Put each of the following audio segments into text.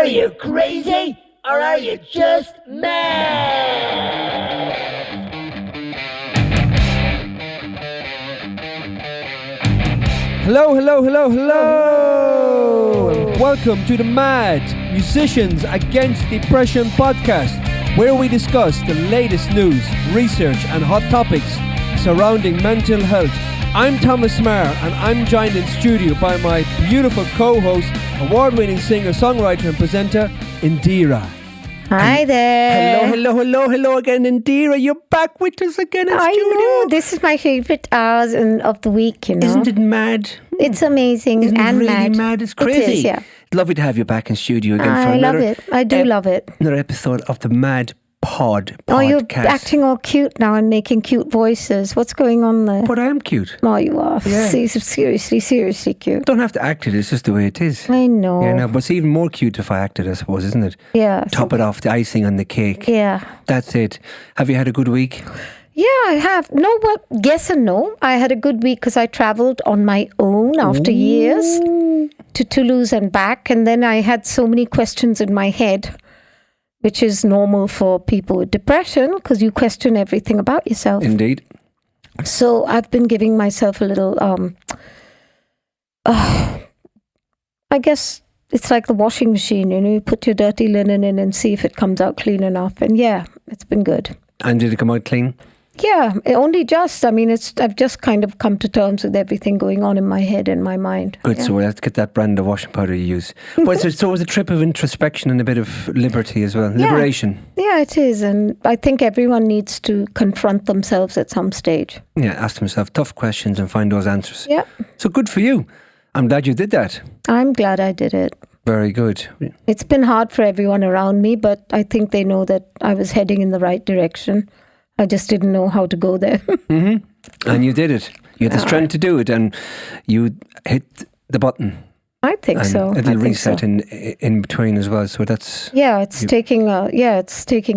Are you crazy? Or are you just mad? Hello. Welcome to the Mad Musicians Against Depression podcast, where we discuss the latest news, research and hot topics surrounding mental health. I'm Thomas Maher, and I'm joined in studio by my beautiful co-host, award-winning singer, songwriter and presenter, Indiraa. Hi there. Hello again, Indiraa. You're back with us again in studio. I know. This is my favourite hours of the week, you know. Isn't it mad? It's amazing. Isn't and it really mad. It's crazy. It is, yeah. Lovely to have you back in studio again I for love another. it. I do love it. Another episode of the Mad podcast. Oh, you're acting all cute now and making cute voices. What's going on there? But I am cute. Oh, you are. Yeah. Seriously cute. Don't have to act it. It's just the way it is. I know. Yeah, no, but it's even more cute if I acted, I suppose, isn't it? Yeah. Top it off, the icing on the cake. Yeah. That's it. Have you had a good week? Yeah, I have. No, well, yes and no. I had a good week because I travelled on my own after years to Toulouse and back. And then I had so many questions in my head, which is normal for people with depression because you question everything about yourself. Indeed. So I've been giving myself a little, I guess it's like the washing machine, you know, you put your dirty linen in and see if it comes out clean enough. And yeah, it's been good. And did it come out clean? Yeah, I've just kind of come to terms with everything going on in my head and my mind. Good, yeah. so we'll have to get that brand of washing powder you use. But so it was a trip of introspection and a bit of liberty as well. Yeah. Liberation. Yeah, it is. And I think everyone needs to confront themselves at some stage. Yeah, ask themselves tough questions and find those answers. Yeah. So good for you. I'm glad you did that. I'm glad I did it. Very good. It's been hard for everyone around me, but I think they know that I was heading in the right direction. I just didn't know how to go there. Mm-hmm. And you did it. You had the strength to do it, and you hit the button. I think and so. A little reset in between as well. So that's it's taking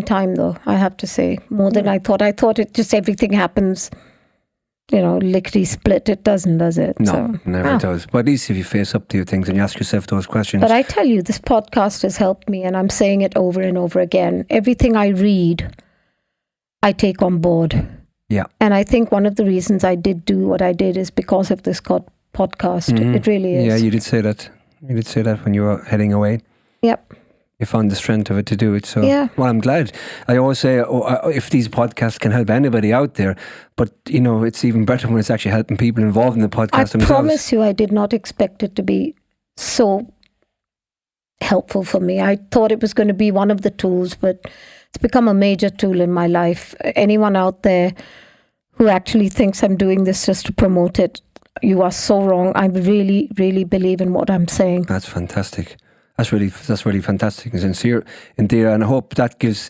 time though. I have to say more than I thought. I thought it just everything happens, you know, lickety split. It doesn't, does it? No, never does. But at least if you face up to your things and you ask yourself those questions. But I tell you, this podcast has helped me, and I'm saying it over and over again. Everything I read, I take on board. Yeah. And I think one of the reasons I did do what I did is because of this podcast. Mm-hmm. It really is. Yeah, you did say that. You did say that when you were heading away. Yep. You found the strength of it to do it. So, yeah. Well, I'm glad. I always say, if these podcasts can help anybody out there, but, you know, it's even better when it's actually helping people involved in the podcast themselves. I promise you, I did not expect it to be so helpful for me. I thought it was going to be one of the tools, but it's become a major tool in my life. Anyone out there who actually thinks I'm doing this just to promote it, you are so wrong. I really, really believe in what I'm saying. That's fantastic. That's really fantastic and sincere, Indiraa, and I hope that gives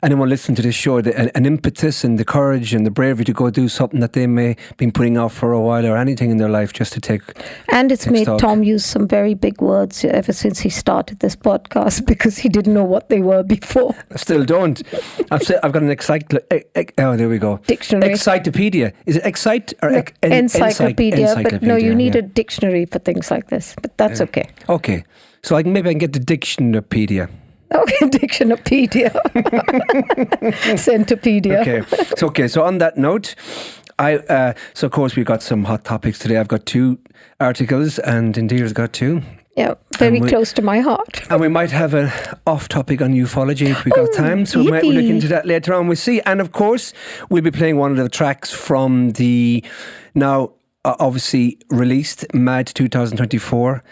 anyone listening to this show an impetus and the courage and the bravery to go do something that they may have been putting off for a while or anything in their life just to take. And it's made stock. Tom use some very big words ever since he started this podcast because he didn't know what they were before. I still don't. I've got an there we go. Dictionary. Excitopedia. Is it excite or encyclopedia? But no, you need a dictionary for things like this. But that's okay. Okay. So maybe I can get the Dictionopedia. Okay, Dictionopedia. Centopedia. Okay. So on that note, so of course we've got some hot topics today. I've got 2 articles and Indira's got 2. Yeah, very close to my heart. And we might have an off topic on ufology if we've got time. So we might look into that later on. We'll see. And of course, we'll be playing one of the tracks from the now obviously released Mad 2024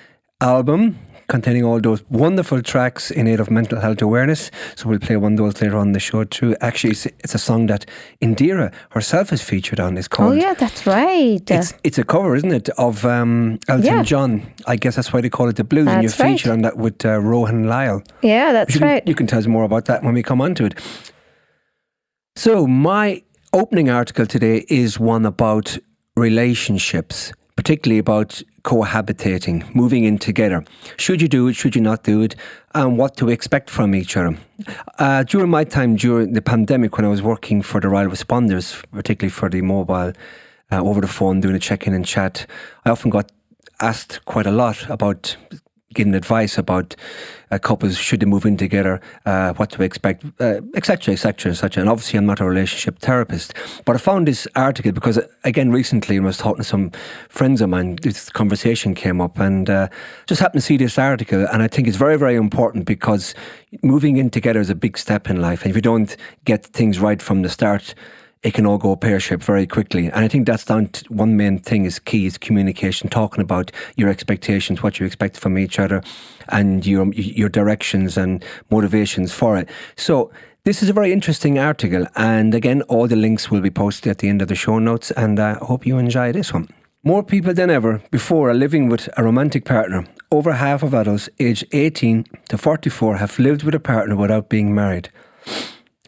album, containing all those wonderful tracks in aid of mental health awareness. So we'll play one of those later on in the show too. Actually, it's a song that Indiraa herself is featured on. It's called... Oh yeah, that's right. It's a cover, isn't it, of Elton John. I guess that's why they call it The Blues. And you're featured on that with Rohan Lyle. Yeah, that's right. You can tell us more about that when we come on to it. So my opening article today is one about relationships, particularly about cohabitating, moving in together. Should you do it? Should you not do it? And what to expect from each other. During my time during the pandemic, when I was working for the Royal Responders, particularly for the mobile, over the phone, doing a check-in and chat, I often got asked quite a lot about giving advice about couples, should they move in together, what to expect, etc., etc., etc. And obviously I'm not a relationship therapist, but I found this article because, again, recently when I was talking to some friends of mine, this conversation came up, and just happened to see this article, and I think it's very, very important because moving in together is a big step in life, and if you don't get things right from the start, it can all go pear-shaped very quickly. And I think that's down to one main thing is key, is communication, talking about your expectations, what you expect from each other, and your directions and motivations for it. So this is a very interesting article, and again, all the links will be posted at the end of the show notes, and I hope you enjoy this one. More people than ever before are living with a romantic partner. Over half of adults aged 18 to 44 have lived with a partner without being married.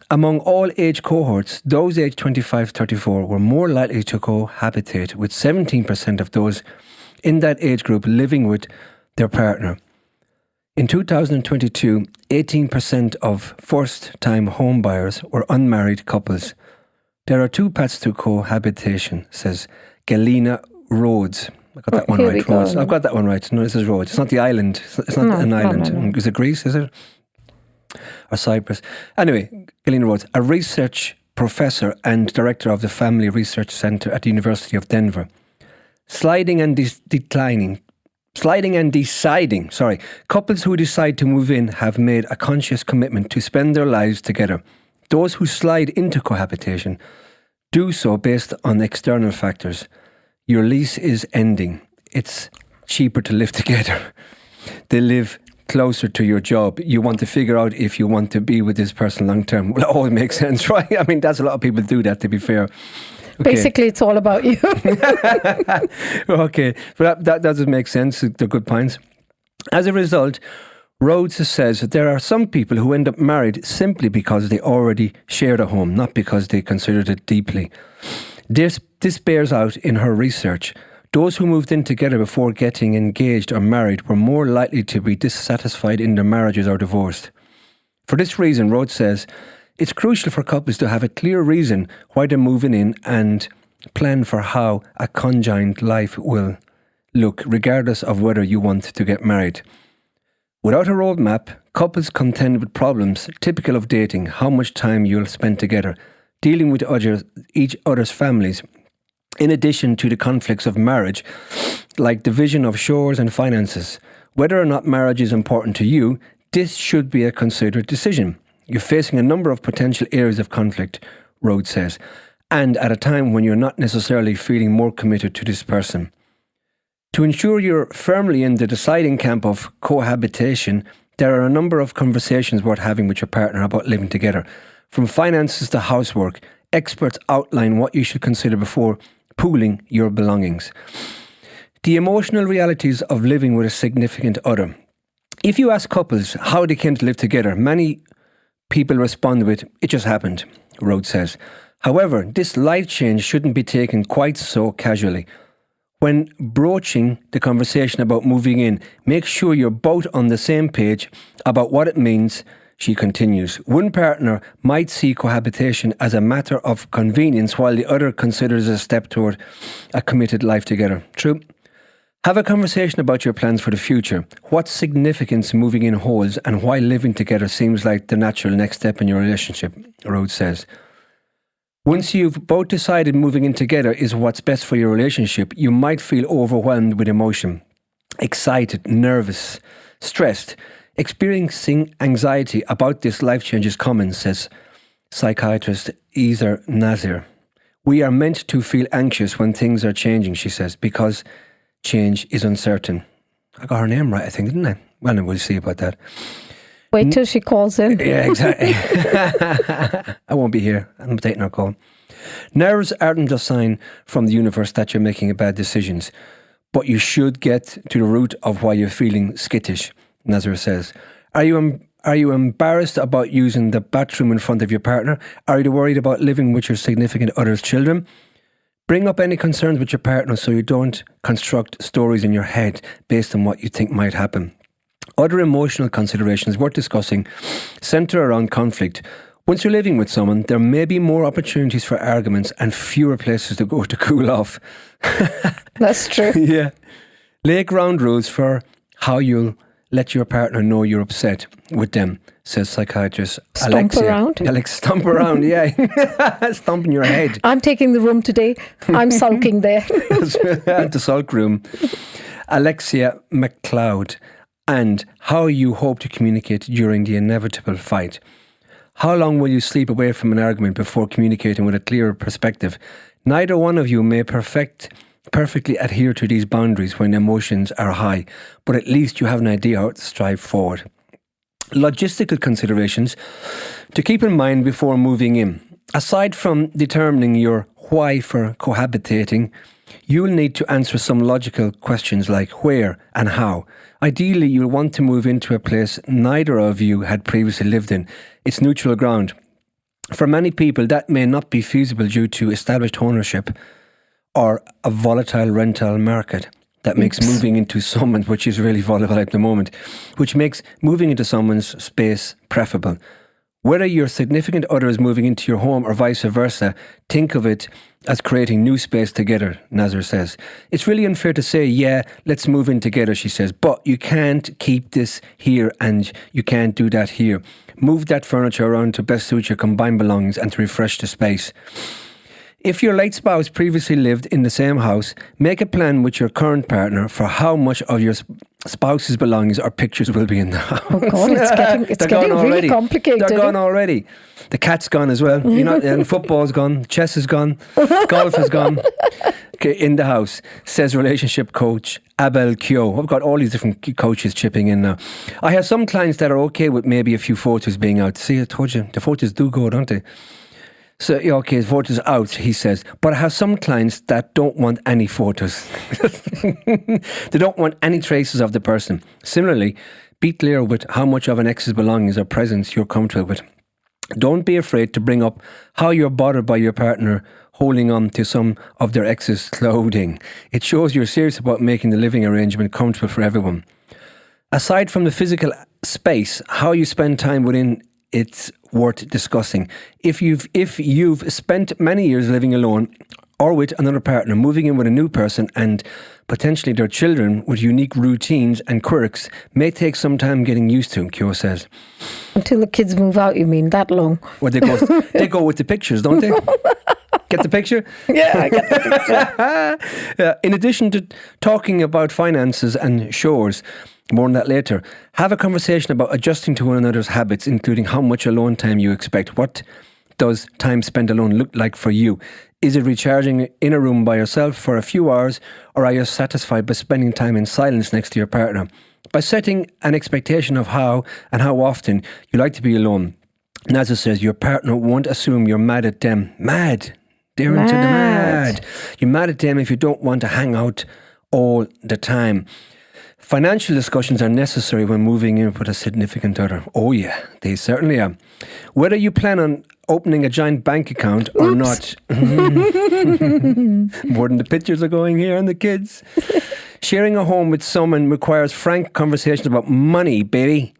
Among all age cohorts, those aged 25-34 were more likely to cohabitate, with 17% of those in that age group living with their partner. In 2022, 18% of first-time home buyers were unmarried couples. There are two paths to cohabitation, says Galina Rhodes. I got that one right. Rhodes. I've got that one right. No, this is Rhodes. It's not the island. It's not an island. No. Is it Greece, is it? Or Cyprus. Anyway, Galina Rhodes, a research professor and director of the Family Research Center at the University of Denver. Sliding and deciding, couples who decide to move in have made a conscious commitment to spend their lives together. Those who slide into cohabitation do so based on external factors. Your lease is ending. It's cheaper to live together. They live closer to your job. You want to figure out if you want to be with this person long term. Well, it all makes sense, right? I mean, that's a lot of people do that, to be fair. Okay. Basically, it's all about you. Okay, but that doesn't make sense. They're good points. As a result, Rhodes says that there are some people who end up married simply because they already shared a home, not because they considered it deeply. This bears out in her research. Those who moved in together before getting engaged or married were more likely to be dissatisfied in their marriages or divorced. For this reason, Rhodes says, it's crucial for couples to have a clear reason why they're moving in and plan for how a conjoined life will look, regardless of whether you want to get married. Without a roadmap, couples contend with problems typical of dating: how much time you'll spend together, dealing with each other's families, in addition to the conflicts of marriage, like division of chores and finances. Whether or not marriage is important to you, this should be a considered decision. You're facing a number of potential areas of conflict, Rhodes says, and at a time when you're not necessarily feeling more committed to this person. To ensure you're firmly in the deciding camp of cohabitation, there are a number of conversations worth having with your partner about living together. From finances to housework, experts outline what you should consider before pooling your belongings. The emotional realities of living with a significant other. If you ask couples how they came to live together, many people respond with, it just happened, Rhodes says. However, this life change shouldn't be taken quite so casually. When broaching the conversation about moving in, make sure you're both on the same page about what it means. She continues, one partner might see cohabitation as a matter of convenience while the other considers a step toward a committed life together. True. Have a conversation about your plans for the future, what significance moving in holds, and why living together seems like the natural next step in your relationship, Rhodes says. Once you've both decided moving in together is what's best for your relationship, you might feel overwhelmed with emotion, excited, nervous, stressed. Experiencing anxiety about this life change is common, says psychiatrist Ezer Nazir. We are meant to feel anxious when things are changing, she says, because change is uncertain. I got her name right, I think, didn't I? Well, then we'll see about that. Wait till she calls in. Yeah, exactly. I won't be here. I'm taking her call. Nerves aren't a sign from the universe that you're making bad decisions, but you should get to the root of why you're feeling skittish, Nazir says. Are you embarrassed about using the bathroom in front of your partner? Are you worried about living with your significant other's children? Bring up any concerns with your partner so you don't construct stories in your head based on what you think might happen. Other emotional considerations worth discussing centre around conflict. Once you're living with someone, there may be more opportunities for arguments and fewer places to go to cool off. That's true. Yeah. Lay ground rules for how you'll let your partner know you're upset with them, says psychiatrist Stomp around? Stomp around, yeah. Stomping your head. I'm taking the room today. I'm sulking there. The sulk room. Alexia McLeod. And how you hope to communicate during the inevitable fight. How long will you sleep away from an argument before communicating with a clearer perspective? Neither one of you may perfectly adhere to these boundaries when emotions are high, but at least you have an idea how to strive forward. Logistical considerations to keep in mind before moving in. Aside from determining your why for cohabitating, you will need to answer some logical questions like where and how. Ideally, you'll want to move into a place neither of you had previously lived in. It's neutral ground. For many people, that may not be feasible due to established ownership or a volatile rental market. That makes moving into someone's, which is really volatile at the moment, which makes moving into someone's space preferable. Whether your significant other is moving into your home or vice versa, think of it as creating new space together, Nazar says. It's really unfair to say, yeah, let's move in together, she says, but you can't keep this here and you can't do that here. Move that furniture around to best suit your combined belongings and to refresh the space. If your late spouse previously lived in the same house, make a plan with your current partner for how much of your spouse's belongings or pictures will be in the house. Oh God, it's getting really complicated. They're gone already. The cat's gone as well. And football's gone, chess is gone, golf is gone. Okay, in the house, says relationship coach Abel Kyo. I've got all these different coaches chipping in now. I have some clients that are okay with maybe a few photos being out. See, I told you, the photos do go, don't they? So, yeah, okay, photos out, he says. But I have some clients that don't want any photos. They don't want any traces of the person. Similarly, be clear with how much of an ex's belongings or presence you're comfortable with. Don't be afraid to bring up how you're bothered by your partner holding on to some of their ex's clothing. It shows you're serious about making the living arrangement comfortable for everyone. Aside from the physical space, how you spend time within it's worth discussing. If you've spent many years living alone or with another partner, moving in with a new person and potentially their children with unique routines and quirks may take some time getting used to, Kyo says. Until the kids move out, you mean, that long? Well, they go with the pictures, don't they? Get the picture? Yeah, I get the picture. In addition to talking about finances and chores, more on that later, have a conversation about adjusting to one another's habits, including how much alone time you expect. What does time spent alone look like for you? Is it recharging in a room by yourself for a few hours, or are you satisfied by spending time in silence next to your partner? By setting an expectation of how and how often you like to be alone, Nazar says your partner won't assume you're mad at them. Mad! They're into the mad. You're mad at them if you don't want to hang out all the time. Financial discussions are necessary when moving in with a significant other. Oh yeah, they certainly are. Whether you plan on opening a giant bank account or not. More than the pictures are going here and the kids. Sharing a home with someone requires frank conversation about money, baby.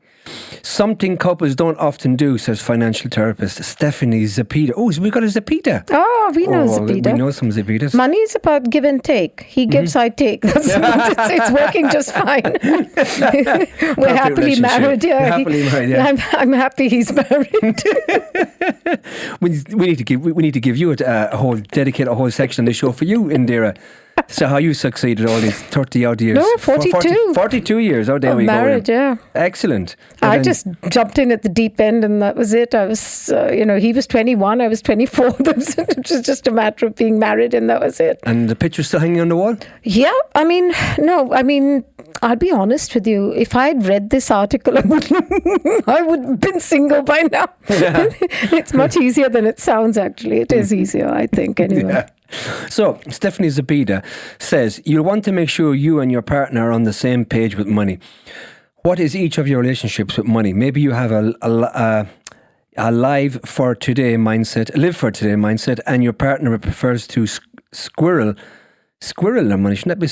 Something couples don't often do, says financial therapist Stephanie Zapita. Oh, so we got a Zapita. Oh, we know Zapita. We know some Zapitas. Money is about give and take. He gives, I take. It's working just fine. We're happily married. Yeah. Happily married, yeah. I'm happy he's married. we need to give you dedicate a whole section on the show for you, Indira. So how you succeeded all these 30 odd years? No, 42. 42 years. Oh, there we go. Married, yeah. Excellent. I just jumped in at the deep end and that was it. I was, he was 21, I was 24. It was just a matter of being married and that was it. And the picture's still hanging on the wall? Yeah, I'll be honest with you. If I had read this article, I would have been single by now. Yeah. It's much easier than it sounds, actually. It is easier, I think, anyway. Yeah. So, Stephanie Zabida says, you'll want to make sure you and your partner are on the same page with money. What is each of your relationships with money? Maybe you have a live for today mindset, and your partner prefers to squirrel their money. Shouldn't that be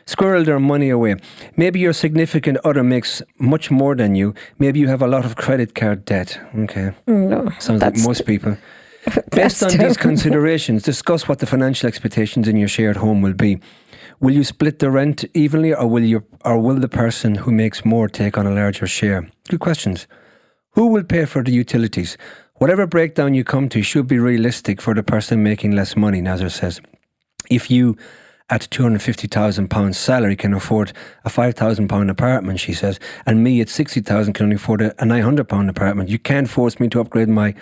squirrel their money away. Maybe your significant other makes much more than you. Maybe you have a lot of credit card debt. Okay. No, sounds like most people. Based on these considerations, discuss what the financial expectations in your shared home will be. Will you split the rent evenly, or will the person who makes more take on a larger share? Good questions. Who will pay for the utilities? Whatever breakdown you come to should be realistic for the person making less money, Nazar says. If you, at £250,000 salary, can afford a £5,000 apartment, she says, and me at £60,000 can only afford a £900 apartment, you can't force me to upgrade my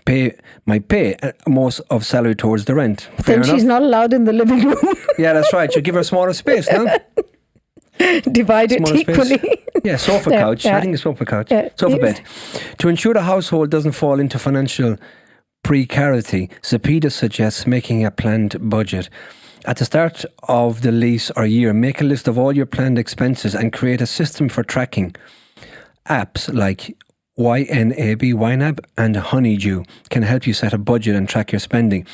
pay most of salary towards the rent. Then she's not allowed in the living room. Yeah, that's right. You give her a smaller space, no? Divide it equally. Yeah, sofa couch. I think it's sofa couch. Sofa bed. To ensure the household doesn't fall into financial precarity, Zepeda suggests making a planned budget. At the start of the lease or year, make a list of all your planned expenses and create a system for tracking. Apps like YNAB and Honeydew can help you set a budget and track your spending.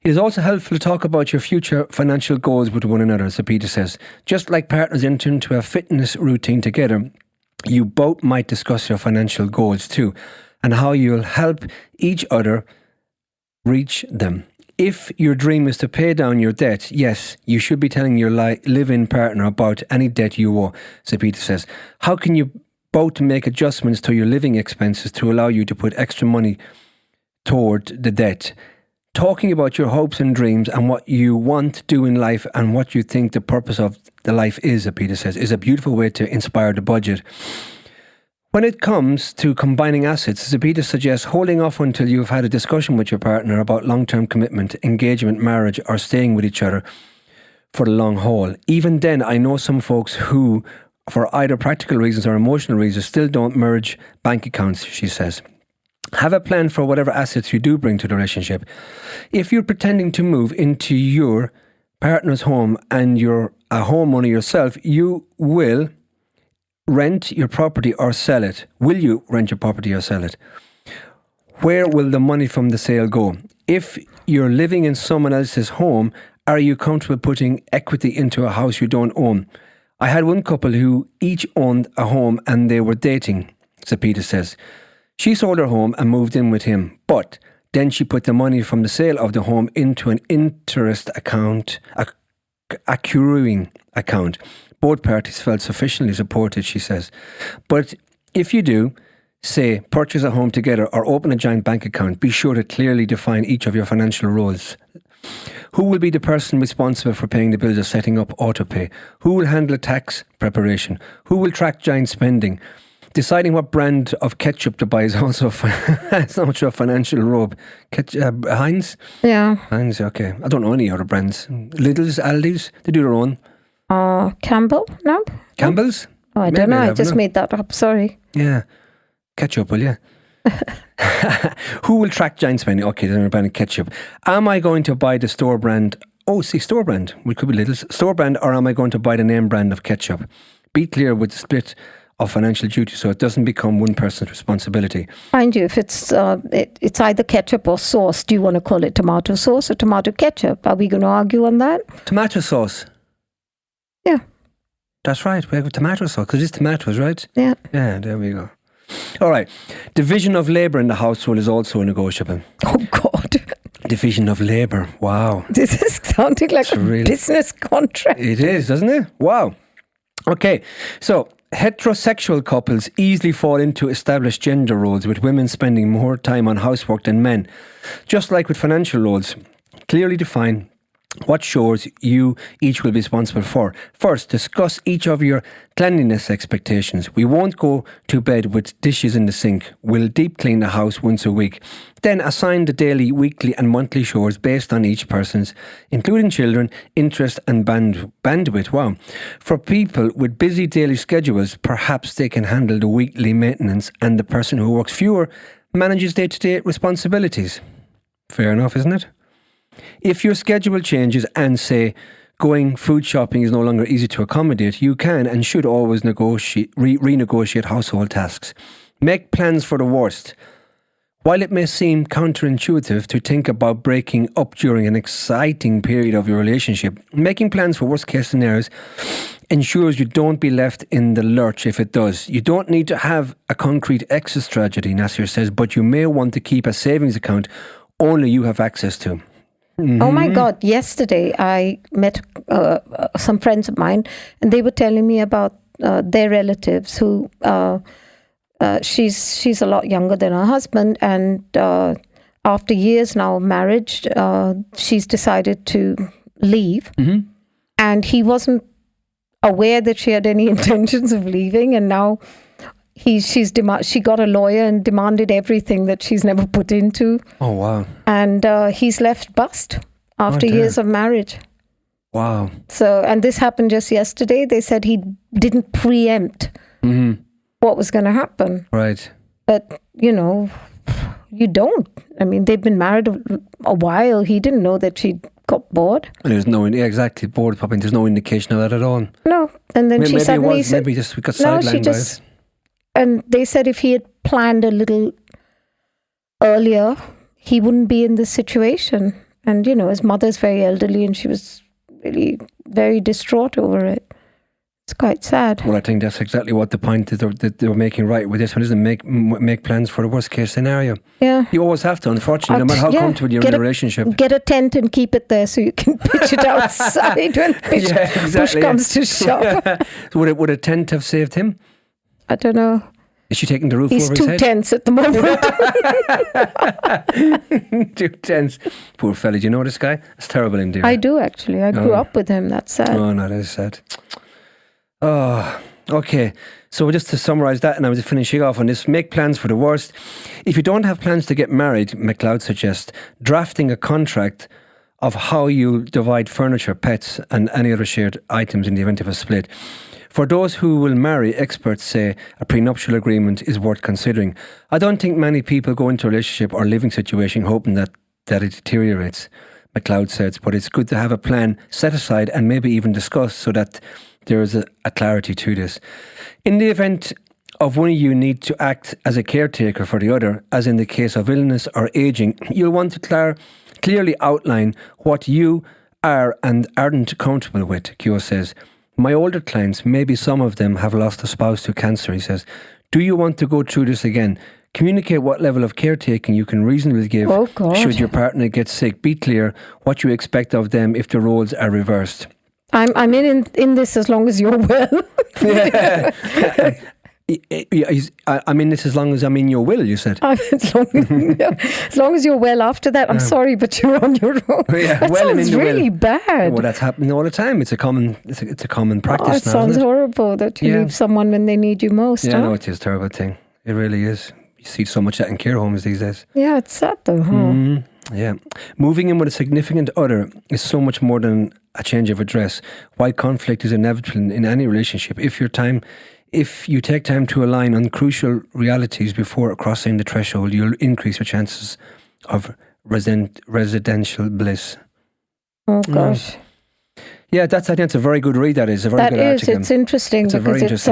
It is also helpful to talk about your future financial goals with one another, Zepeda says. Just like partners enter into a fitness routine together, you both might discuss your financial goals too, and how you'll help each other reach them. If your dream is to pay down your debt, yes, you should be telling your live-in partner about any debt you owe, Zepeda says. How can you both make adjustments to your living expenses to allow you to put extra money toward the debt? Talking about your hopes and dreams and what you want to do in life and what you think the purpose of the life is, Zepeda says, is a beautiful way to inspire the budget. When it comes to combining assets, Zepeda suggests holding off until you've had a discussion with your partner about long-term commitment, engagement, marriage, or staying with each other for the long haul. Even then, I know some folks who, for either practical reasons or emotional reasons, still don't merge bank accounts, she says. Have a plan for whatever assets you do bring to the relationship. If you're pretending to move into your partner's home and you're a homeowner yourself, you will rent your property or sell it. Will you rent your property or sell it? Where will the money from the sale go? If you're living in someone else's home, are you comfortable putting equity into a house you don't own? I had one couple who each owned a home and they were dating, Zepeda says. She sold her home and moved in with him, but then she put the money from the sale of the home into an interest account, accruing account. Both parties felt sufficiently supported, she says. But if you do, say, purchase a home together or open a joint bank account, be sure to clearly define each of your financial roles. Who will be the person responsible for paying the bills or setting up autopay? Who will handle tax preparation? Who will track joint spending? Deciding what brand of ketchup to buy is also it's not much of a financial robe. Heinz? Yeah. Heinz, okay. I don't know any other brands. Lidl's, Aldi's, they do their own. Campbell? No? Campbell's? Oh, I don't know. I just made that up. Sorry. Yeah. Ketchup, will you? Who will track giant spending? Okay, then we're buying ketchup. Am I going to buy the store brand? Oh, see, store brand. We could be Lidl's. Store brand, or am I going to buy the name brand of ketchup? Be clear with the split of financial duty so it doesn't become one person's responsibility. Mind you, if it's either ketchup or sauce, do you want to call it tomato sauce or tomato ketchup? Are we going to argue on that? Tomato sauce. Yeah. That's right. We have tomato sauce because it's tomatoes, right? Yeah. Yeah, there we go. All right. Division of labour in the household is also negotiable. Oh, God. Division of labour. Wow. This is sounding like a business contract. It is, doesn't it? Wow. Okay. So, heterosexual couples easily fall into established gender roles, with women spending more time on housework than men. Just like with financial roles, clearly define what chores you each will be responsible for. First, discuss each of your cleanliness expectations. We won't go to bed with dishes in the sink. We'll deep clean the house once a week. Then assign the daily, weekly and monthly chores based on each person's, including children, interest and bandwidth. Wow. For people with busy daily schedules, perhaps they can handle the weekly maintenance and the person who works fewer manages day-to-day responsibilities. Fair enough, isn't it? If your schedule changes and, say, going food shopping is no longer easy to accommodate, you can and should always renegotiate household tasks. Make plans for the worst. While it may seem counterintuitive to think about breaking up during an exciting period of your relationship, making plans for worst case scenarios ensures you don't be left in the lurch if it does. You don't need to have a concrete exit strategy, Nasir says, but you may want to keep a savings account only you have access to. Oh my God! Yesterday, I met some friends of mine, and they were telling me about their relatives who she's a lot younger than her husband, and after years now of marriage, she's decided to leave, and he wasn't aware that she had any intentions of leaving, and now she got a lawyer and demanded everything that she's never put into. Oh wow! And he's left bust after years of marriage. Wow! So, and this happened just yesterday. They said he didn't preempt what was going to happen. Right. But you don't. I mean, they've been married a while. He didn't know that she got bored. And there's no exactly bored. Probably there's no indication of that at all. No, and then she suddenly said, maybe just we got sidelined by it. And they said if he had planned a little earlier, he wouldn't be in this situation. And, his mother's very elderly and she was really very distraught over it. It's quite sad. Well, I think that's exactly what the point that they were making right with this one, isn't it? Make plans for the worst case scenario. Yeah. You always have to, unfortunately, no matter how comfortable you're in a relationship. Get a tent and keep it there so you can pitch it outside when push comes to shove. Would a tent have saved him? I don't know. Is she taking the roof over his head? He's 2 tenths at the moment. 2 tenths. Poor fella. Do you know this guy? It's terrible, Indira. I do, actually. I grew up with him. That's sad. Oh, no, that is sad. Oh, okay. So just to summarise that, and I was finishing off on this, make plans for the worst. If you don't have plans to get married, McLeod suggests drafting a contract of how you'll divide furniture, pets and any other shared items in the event of a split. For those who will marry, experts say a prenuptial agreement is worth considering. I don't think many people go into a relationship or living situation hoping that it deteriorates, McLeod says, but it's good to have a plan set aside and maybe even discussed so that there is a clarity to this. In the event of one of you need to act as a caretaker for the other, as in the case of illness or ageing, you'll want to clearly outline what you are and aren't comfortable with, Kyo says. My older clients, maybe some of them have lost a spouse to cancer, he says. Do you want to go through this again? Communicate what level of caretaking you can reasonably give should your partner get sick. Be clear what you expect of them if the roles are reversed. I'm in this as long as you're well. Yeah. I'm in this as long as I'm in your will, you said. As long as you're well after that, I'm sorry, but you're on your own. Yeah, that sounds really bad. Well, that's happening all the time. It's a common practice now. It sounds horrible that you leave someone when they need you most. Yeah, no, it is a terrible thing. It really is. You see so much of that in care homes these days. Yeah, it's sad though, huh? Mm-hmm. Yeah. Moving in with a significant other is so much more than a change of address. While conflict is inevitable in any relationship, if you take time to align on crucial realities before crossing the threshold, you'll increase your chances of residential bliss. Oh gosh. Yeah, I think that's a very good read. That is a very good article. It's interesting because it's.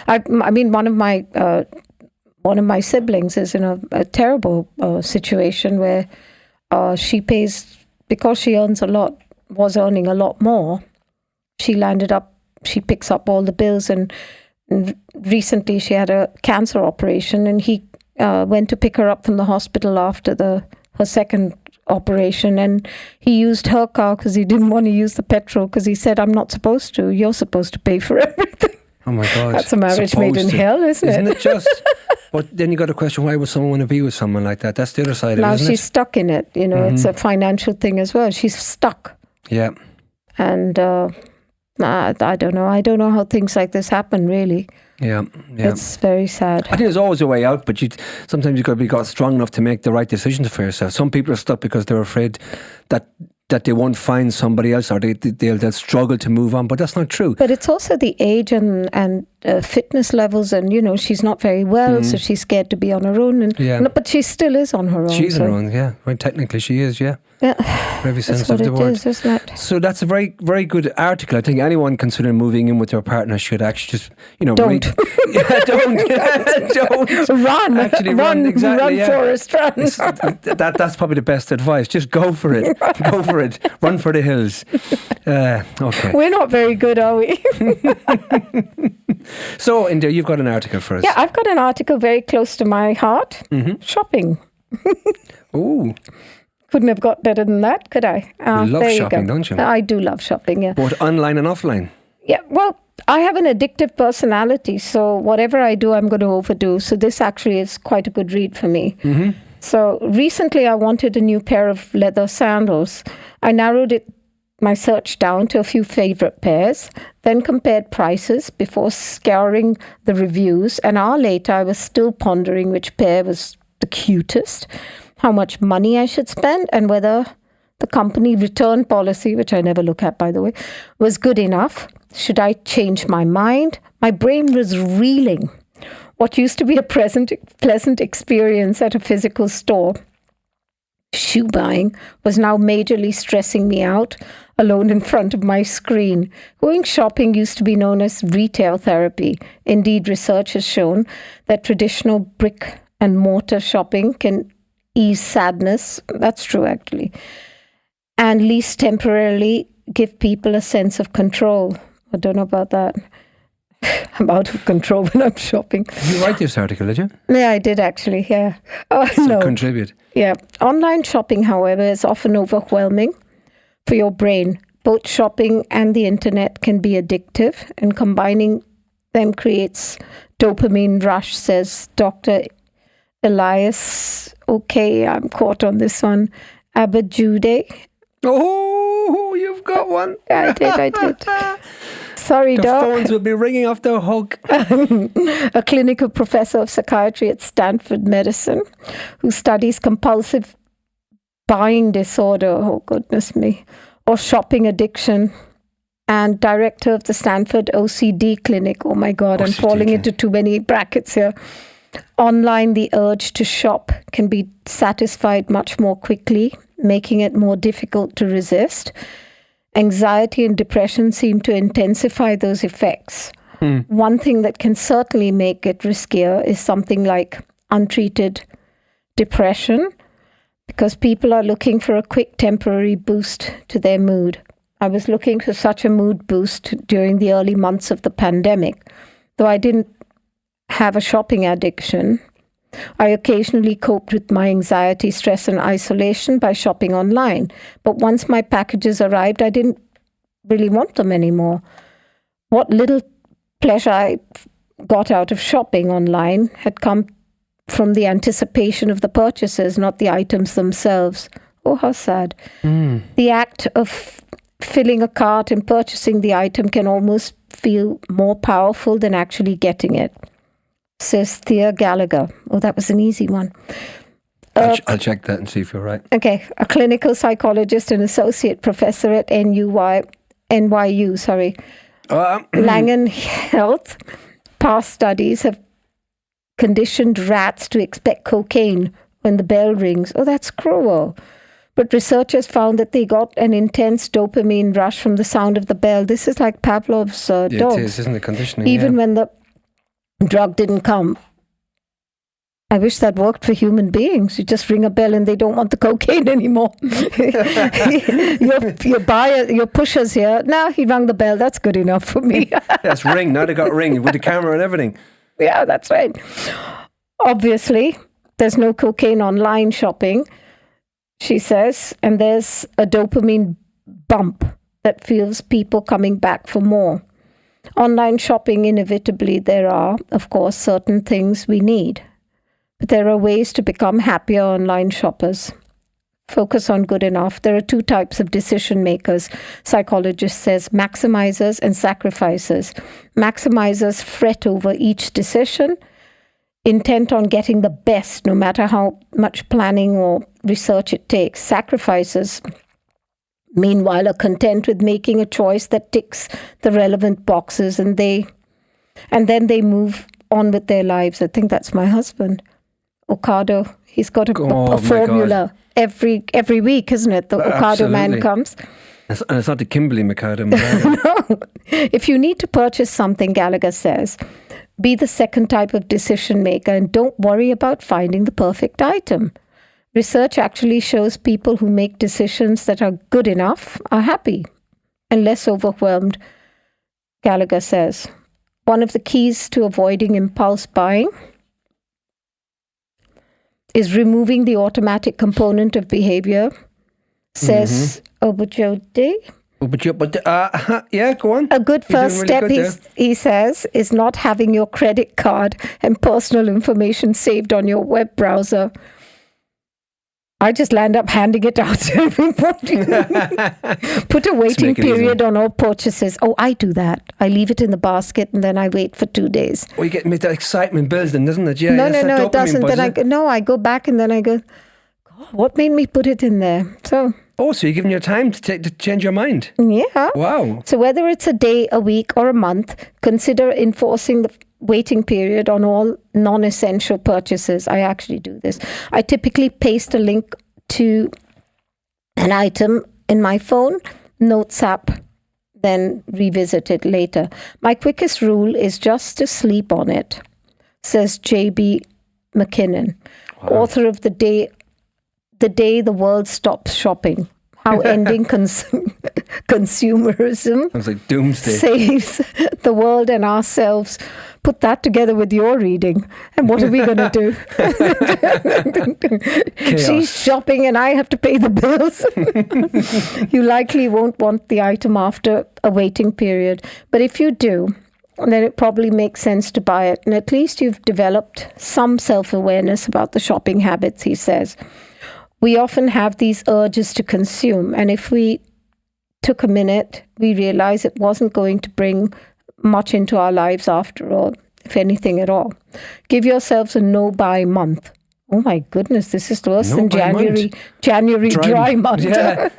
I mean, one of my siblings is in a terrible situation where she pays, because she was earning a lot more. She picks up all the bills, and recently she had a cancer operation, and he went to pick her up from the hospital after her second operation, and he used her car because he didn't want to use the petrol, because he said, I'm not supposed to. You're supposed to pay for everything. Oh my God. That's a marriage made in hell, isn't it? Isn't it just? But then you got to question, why would someone want to be with someone like that? That's the other side of it, isn't it? Now she's stuck in it. It's a financial thing as well. She's stuck. Yeah. And I don't know. I don't know how things like this happen, really. Yeah. It's very sad. I think there's always a way out, but sometimes you've got to be strong enough to make the right decisions for yourself. Some people are stuck because they're afraid that they won't find somebody else, or they'll struggle to move on, but that's not true. But it's also the age and fitness levels, and she's not very well, so she's scared to be on her own. But she still is on her own. She's on her own, yeah. Well, technically she is, yeah. Yeah, every sense that's what of the it word. is, isn't it? So that's a very, very good article. I think anyone considering moving in with their partner should actually just, don't. read. Don't. Run. Actually, run. Exactly. Run, Forrest, run. That's probably the best advice. Just go for it. Go for it. Run for the hills. Okay. We're not very good, are we? So, Indira, you've got an article for us. Yeah, I've got an article very close to my heart. Mm-hmm. Shopping. Ooh. Couldn't have got better than that, could I? You love there shopping, you go. don't you? I do love shopping, yeah. Both online and offline. Yeah, well, I have an addictive personality, so whatever I do, I'm going to overdo. So this actually is quite a good read for me. Mm-hmm. So recently I wanted a new pair of leather sandals. I narrowed my search down to a few favorite pairs, then compared prices before scouring the reviews. An hour later, I was still pondering which pair was the cutest, how much money I should spend, and whether the company return policy, which I never look at, by the way, was good enough. Should I change my mind? My brain was reeling. What used to be a pleasant experience at a physical store, shoe buying, was now majorly stressing me out alone in front of my screen. Going shopping used to be known as retail therapy. Indeed, research has shown that traditional brick and mortar shopping can ease sadness. That's true, actually. And at least temporarily give people a sense of control. I don't know about that. I'm out of control when I'm shopping. Did you write this article, did you? Yeah, I did actually, yeah. Oh, So no. contribute. Yeah. Online shopping, however, is often overwhelming for your brain. Both shopping and the internet can be addictive, and combining them creates dopamine rush, says Dr. Elias. Okay, I'm caught on this one. Abajude. Oh, you've got one. I did. Sorry, The Doc. phones will be ringing off the hook. A clinical professor of psychiatry at Stanford Medicine who studies compulsive buying disorder, oh goodness me, or shopping addiction, and director of the Stanford OCD clinic. Oh my God, I'm OCD falling clinic. into too many brackets here. Online, the urge to shop can be satisfied much more quickly, making it more difficult to resist. Anxiety and depression seem to intensify those effects. One thing that can certainly make it riskier is something like untreated depression, because people are looking for a quick temporary boost to their mood. I was looking for such a mood boost during the early months of the pandemic. Though I didn't have a shopping addiction, I occasionally coped with my anxiety, stress, and isolation by shopping online. But once my packages arrived, I didn't really want them anymore. What little pleasure I got out of shopping online had come from the anticipation of the purchases, not the items themselves. Oh, how sad. The act of filling a cart and purchasing the item can almost feel more powerful than actually getting it, says Thea Gallagher. Oh, that was an easy one. I'll check that and see if you're right. Okay, a clinical psychologist and associate professor at NYU. Langan Health. Past studies have conditioned rats to expect cocaine when the bell rings. Oh, that's cruel. But researchers found that they got an intense dopamine rush from the sound of the bell. This is like Pavlov's dogs. Yeah, it is, isn't it? Conditioning. Even when the drug didn't come. I wish that worked for human beings. You just ring a bell and they don't want the cocaine anymore. your buyer, your pushers here. No, he rang the bell. That's good enough for me. That's ring. Now they got ring with the camera and everything. Yeah, that's right. Obviously, there's no cocaine online shopping, she says, and there's a dopamine bump that feels people coming back for more. Online shopping, inevitably, there are, of course, certain things we need. But there are ways to become happier online shoppers. Focus on good enough. There are two types of decision makers, psychologist says, maximizers and sacrificers. Maximizers fret over each decision, intent on getting the best, no matter how much planning or research it takes. Sacrificers, meanwhile, are content with making a choice that ticks the relevant boxes, and then they move on with their lives. I think that's my husband, Ocado. He's got a formula every week, isn't it? The Ocado man comes. And it's not the Kimberley Mikado. No. If you need to purchase something, Gallagher says, be the second type of decision maker and don't worry about finding the perfect item. Research actually shows people who make decisions that are good enough are happy and less overwhelmed, Gallagher says. One of the keys to avoiding impulse buying is removing the automatic component of behavior, says Obujode. Yeah, go on. A good You're first doing really step, he says, is not having your credit card and personal information saved on your web browser. I just land up handing it out to everybody. Put a waiting period on all purchases. Oh, I do that. I leave it in the basket and then I wait for 2 days. Well, you get that excitement building, doesn't it? Yeah, no, it doesn't. Buzz, then I go back and then I go, God, what made me put it in there? So you're giving your time to change your mind. Yeah. Wow. So whether it's a day, a week, or a month, consider enforcing the waiting period on all non-essential purchases. I actually do this. I typically paste a link to an item in my phone, Notes app, then revisit it later. My quickest rule is just to sleep on it, says J.B. McKinnon, author of The Day the World Stops Shopping. How ending consumerism Sounds like doomsday. saves the world and ourselves. Put that together with your reading, and what are we going to do? She's shopping and I have to pay the bills. You likely won't want the item after a waiting period, but if you do, then it probably makes sense to buy it, and at least you've developed some self-awareness about the shopping habits, he says. We often have these urges to consume, and if we took a minute, we realize it wasn't going to bring much into our lives after all, if anything at all. Give yourselves a no-buy month. Oh my goodness, this is worse than January dry month. Yeah.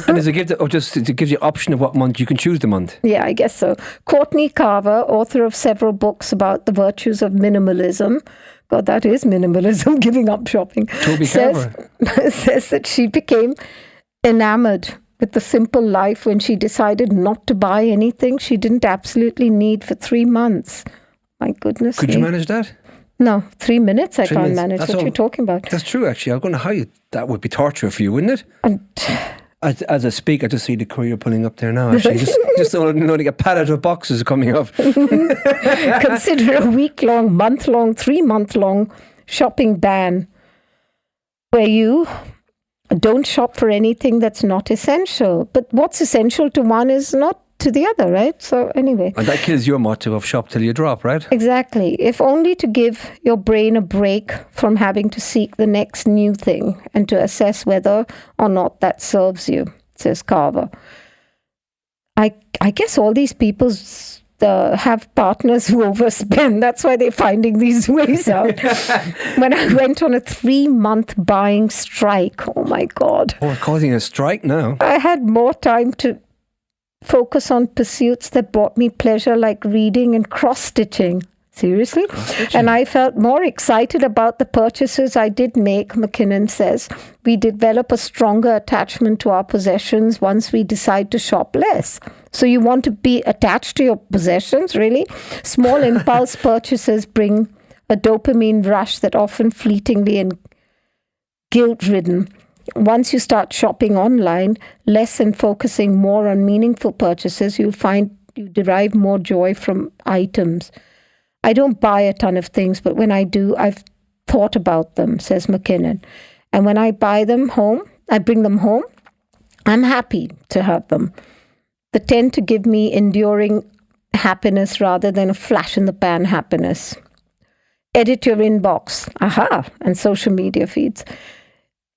and is it it gives you option of what month you can choose the month? Yeah, I guess so. Courtney Carver, author of several books about the virtues of minimalism. God, that is minimalism, giving up shopping. Says that she became enamored with the simple life when she decided not to buy anything she didn't absolutely need for 3 months. My goodness. Could you manage that? No, 3 minutes I can't manage. What you're talking about. That's true, actually. I'm going to how that would be torture for you, wouldn't it? As I speak, I just see the courier pulling up there now, actually. just noting a pallet of boxes coming up. Consider a week-long, month-long, 3-month-long shopping ban where you don't shop for anything that's not essential. But what's essential to one is not to the other, right? So anyway. And that kills your motto of shop till you drop, right? Exactly. If only to give your brain a break from having to seek the next new thing and to assess whether or not that serves you, says Carver. I guess all these people have partners who overspend. That's why they're finding these ways out. When I went on a 3-month buying strike, oh my God. Oh, causing a strike now. I had more time to focus on pursuits that brought me pleasure, like reading and cross-stitching. Seriously? And I felt more excited about the purchases I did make, McKinnon says. We develop a stronger attachment to our possessions once we decide to shop less. So you want to be attached to your possessions, really? Small impulse purchases bring a dopamine rush that often fleetingly and guilt-ridden. Once you start shopping online, less and focusing more on meaningful purchases, you'll find you derive more joy from items. I don't buy a ton of things, but when I do, I've thought about them, says McKinnon. And when I buy them home, I bring them home, I'm happy to have them. They tend to give me enduring happiness rather than a flash-in-the-pan happiness. Edit your inbox, and social media feeds.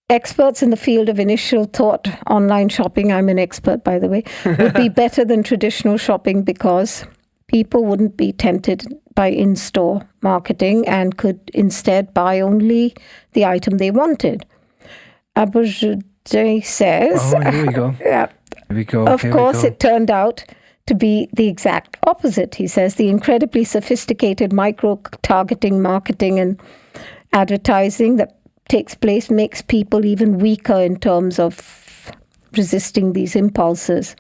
Experts in the field of initial thought online shopping, I'm an expert, by the way, would be better than traditional shopping because people wouldn't be tempted by in-store marketing and could instead buy only the item they wanted. Abujade says... Oh, here we go. Yeah. Here we go. Of course, it turned out to be the exact opposite, he says. The incredibly sophisticated micro-targeting marketing and advertising that takes place makes people even weaker in terms of resisting these impulses.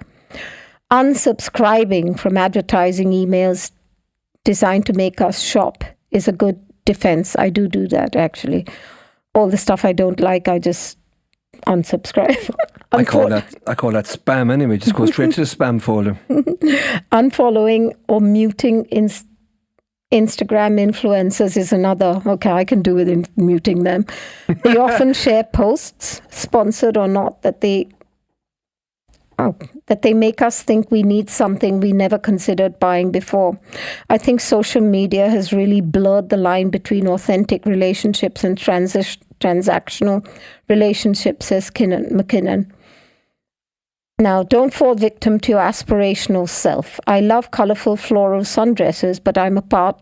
Unsubscribing from advertising emails designed to make us shop is a good defense. I do that, actually. All the stuff I don't like, I just unsubscribe. I call that spam anyway. Just go straight to the spam folder. Unfollowing or muting Instagram influencers is another. Okay, I can do with muting them. They often share posts, sponsored or not, that they make us think we need something we never considered buying before. I think social media has really blurred the line between authentic relationships and transactional relationships, says McKinnon. Now, don't fall victim to your aspirational self. I love colorful floral sundresses, but I'm a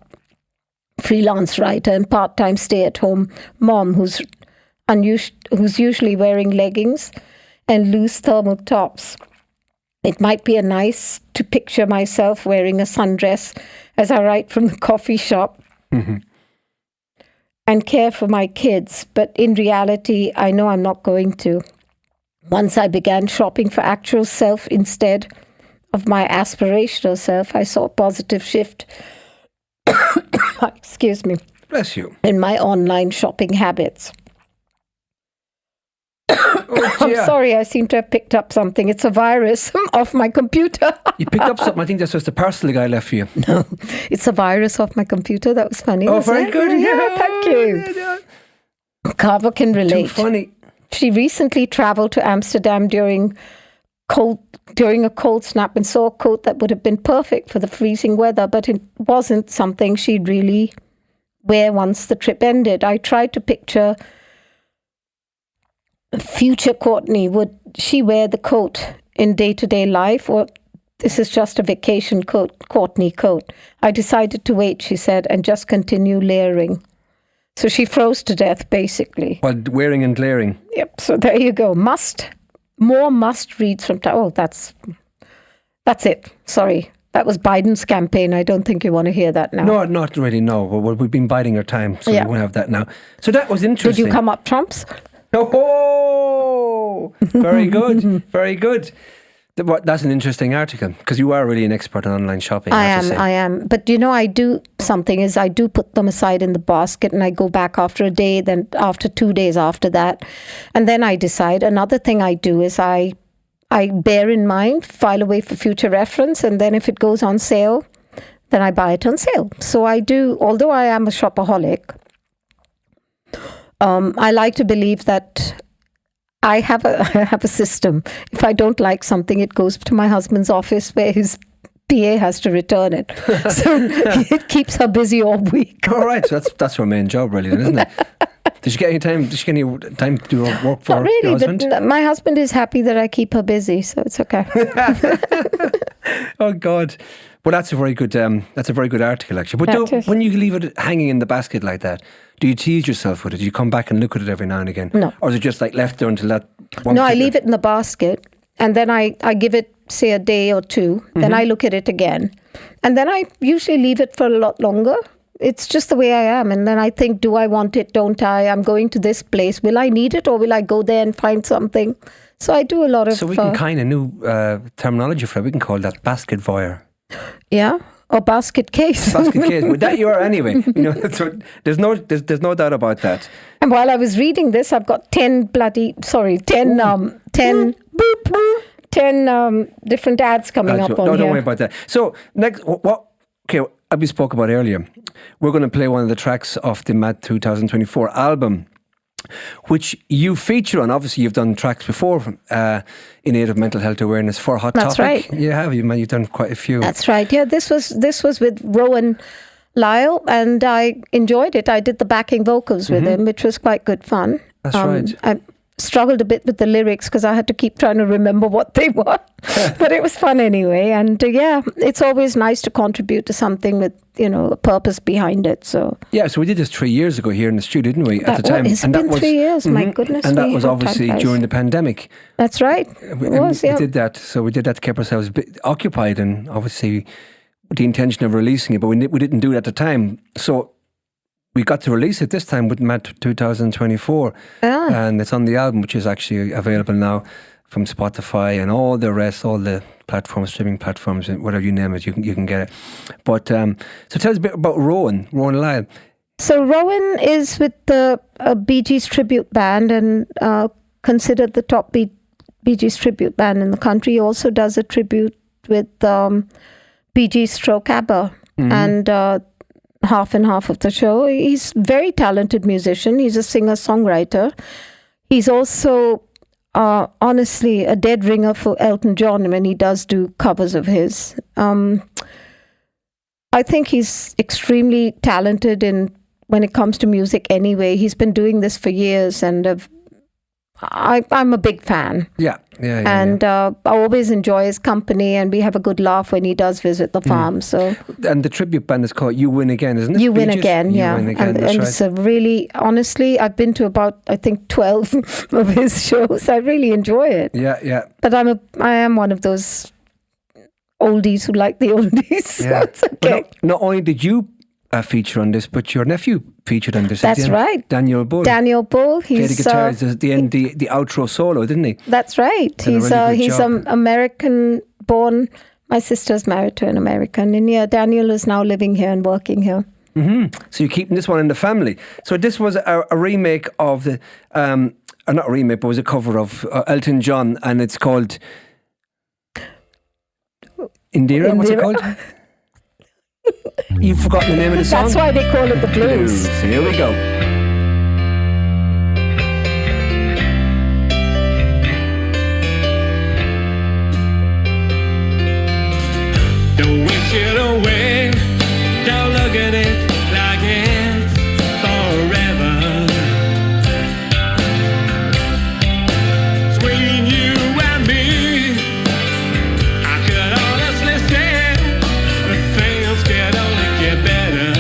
freelance writer and part-time stay-at-home mom who's usually wearing leggings and loose thermal tops. It might be nice to picture myself wearing a sundress as I write from the coffee shop and care for my kids, but in reality, I know I'm not going to. Once I began shopping for actual self instead of my aspirational self, I saw a positive shift. Excuse me. Bless you. In my online shopping habits. I'm sorry, I seem to have picked up something. It's a virus off my computer. You picked up something. I think that's just the parcel the guy left for you. No, it's a virus off my computer. That was funny. Oh, very good. Yeah, thank you. Carver can relate. Too funny. She recently traveled to Amsterdam during a cold snap and saw a coat that would have been perfect for the freezing weather, but it wasn't something she'd really wear once the trip ended. I tried to picture future Courtney. Would she wear the coat in day-to-day life, or this is just a vacation Courtney coat? I decided to wait, she said, and just continue layering. So she froze to death, basically. While wearing and glaring. Yep, so there you go. More must reads from time. Oh, that's it. Sorry. That was Biden's campaign. I don't think you want to hear that now. No, not really, no. Well, we've been biding our time, so we won't have that now. So that was interesting. Did you come up trumps? Oh, very good. Very good. That's an interesting article, because you are really an expert on online shopping. I am. But I do something is I do put them aside in the basket and I go back after a day, then after 2 days after that. And then I decide. Another thing I do is I bear in mind, file away for future reference. And then if it goes on sale, then I buy it on sale. So I do, although I am a shopaholic, I like to believe that I have a system. If I don't like something, it goes to my husband's office where his PA has to return it. So it keeps her busy all week. All right, so that's her main job, really, then, isn't it? Did she get any time? Did she get any time to do work for your husband? But my husband is happy that I keep her busy, so it's okay. Oh God! Well, that's a very good. That's a very good article, actually. But when you leave it hanging in the basket like that, do you tease yourself with it? Do you come back and look at it every now and again? No. Or is it just like left there until that one? No, I leave it in the basket, and then I give it, say, a day or two. Then I look at it again, and then I usually leave it for a lot longer. It's just the way I am. And then I think, do I want it? Don't I? I'm going to this place. Will I need it, or will I go there and find something? So I do a lot of... So we can kind of new terminology for it. We can call that basket voyeur. Yeah, or basket case. Basket case. Well, that you are anyway. So there's no doubt about that. And while I was reading this, I've got 10 different ads coming up on here. Don't worry about that. So next, okay, as we spoke about earlier, we're going to play one of the tracks off the Mad 2024 album, which you feature on. Obviously, you've done tracks before in aid of mental health awareness for Hot Topic. That's right. You have. You've done quite a few. That's right. Yeah, this was with Rowan Lyle, and I enjoyed it. I did the backing vocals with him, which was quite good fun. That's right. I struggled a bit with the lyrics because I had to keep trying to remember what they were, but it was fun anyway. And it's always nice to contribute to something with a purpose behind it. So we did this 3 years ago here in the studio, didn't we? At the time, it's been 3 years. My goodness, and that was obviously during the pandemic. That's right. We did that. So we did that to keep ourselves occupied, and obviously with the intention of releasing it, but we didn't do it at the time. So we got to release it this time with Mad 2024, and it's on the album, which is actually available now from Spotify and all the rest, all the platforms, streaming platforms, whatever you name it, you can get it. But so tell us a bit about Rowan Lyle. So Rowan is with the Bee Gees tribute band, and considered the top Bee Gees tribute band in the country. He also does a tribute with Bee Gees stroke ABBA, and half and half of the show. He's a very talented musician. He's a singer-songwriter. He's also, honestly, a dead ringer for Elton John when he does do covers of his. I think he's extremely talented when it comes to music anyway. He's been doing this for years, and I'm a big fan. Yeah. And I always enjoy his company, and we have a good laugh when he does visit the farm. So, and the tribute band is called You Win Again, isn't it? You Win Again, yeah. You Win Again, and right. it's a really, honestly, I've been to about, I think, 12 of his shows. I really enjoy it. Yeah. But I am one of those oldies who like the oldies. So it's okay. But not only did you feature on this, but your nephew featured on this. That's right. Daniel Bull. He's played the guitars at the end, the outro solo, didn't he? That's right. He's American born. My sister's married to an American, and yeah, Daniel is now living here and working here. Mm-hmm. So you're keeping this one in the family. So this was a remake of the, not a remake, but it was a cover of Elton John, and it's called Indiraa. What's it called? You've forgotten the name of the song? That's why they call it the blues. Here we go. Don't wish it away. Don't look at it like it's forever. Between you and me, I could honestly say that things can only get better.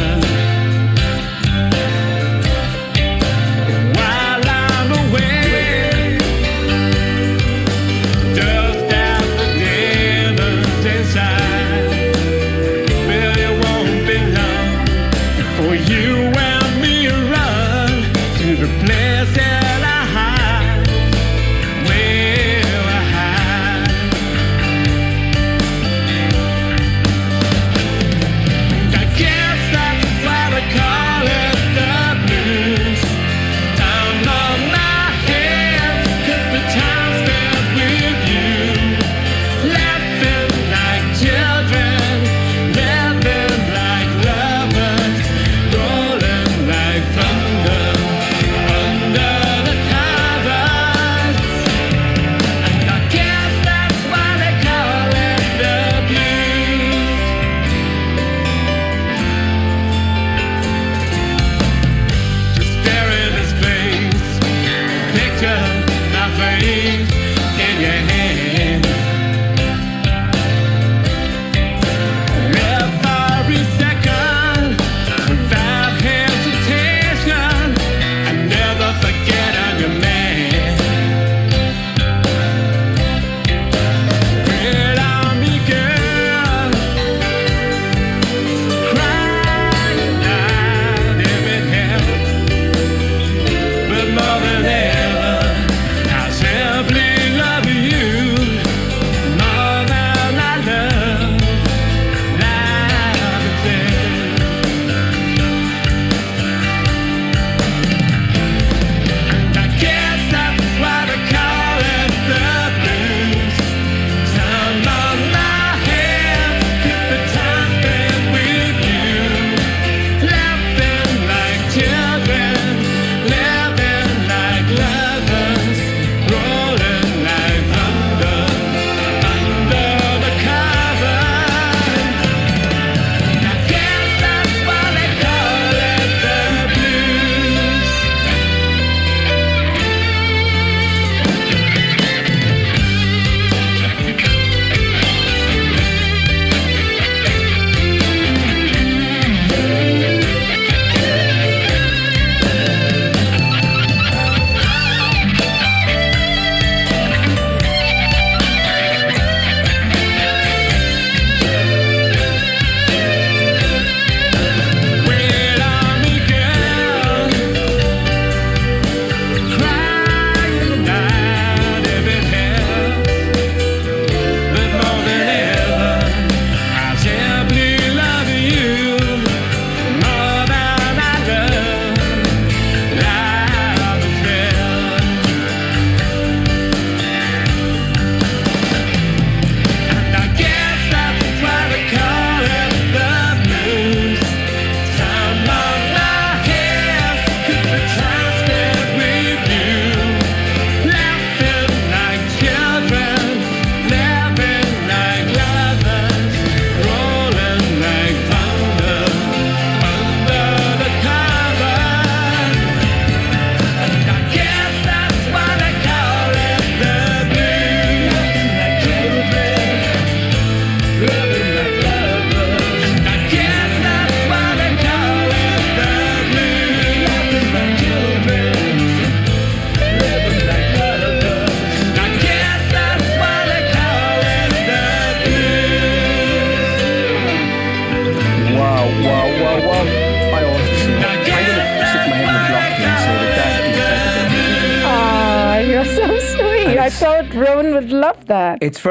I thought Rowan would love that. It's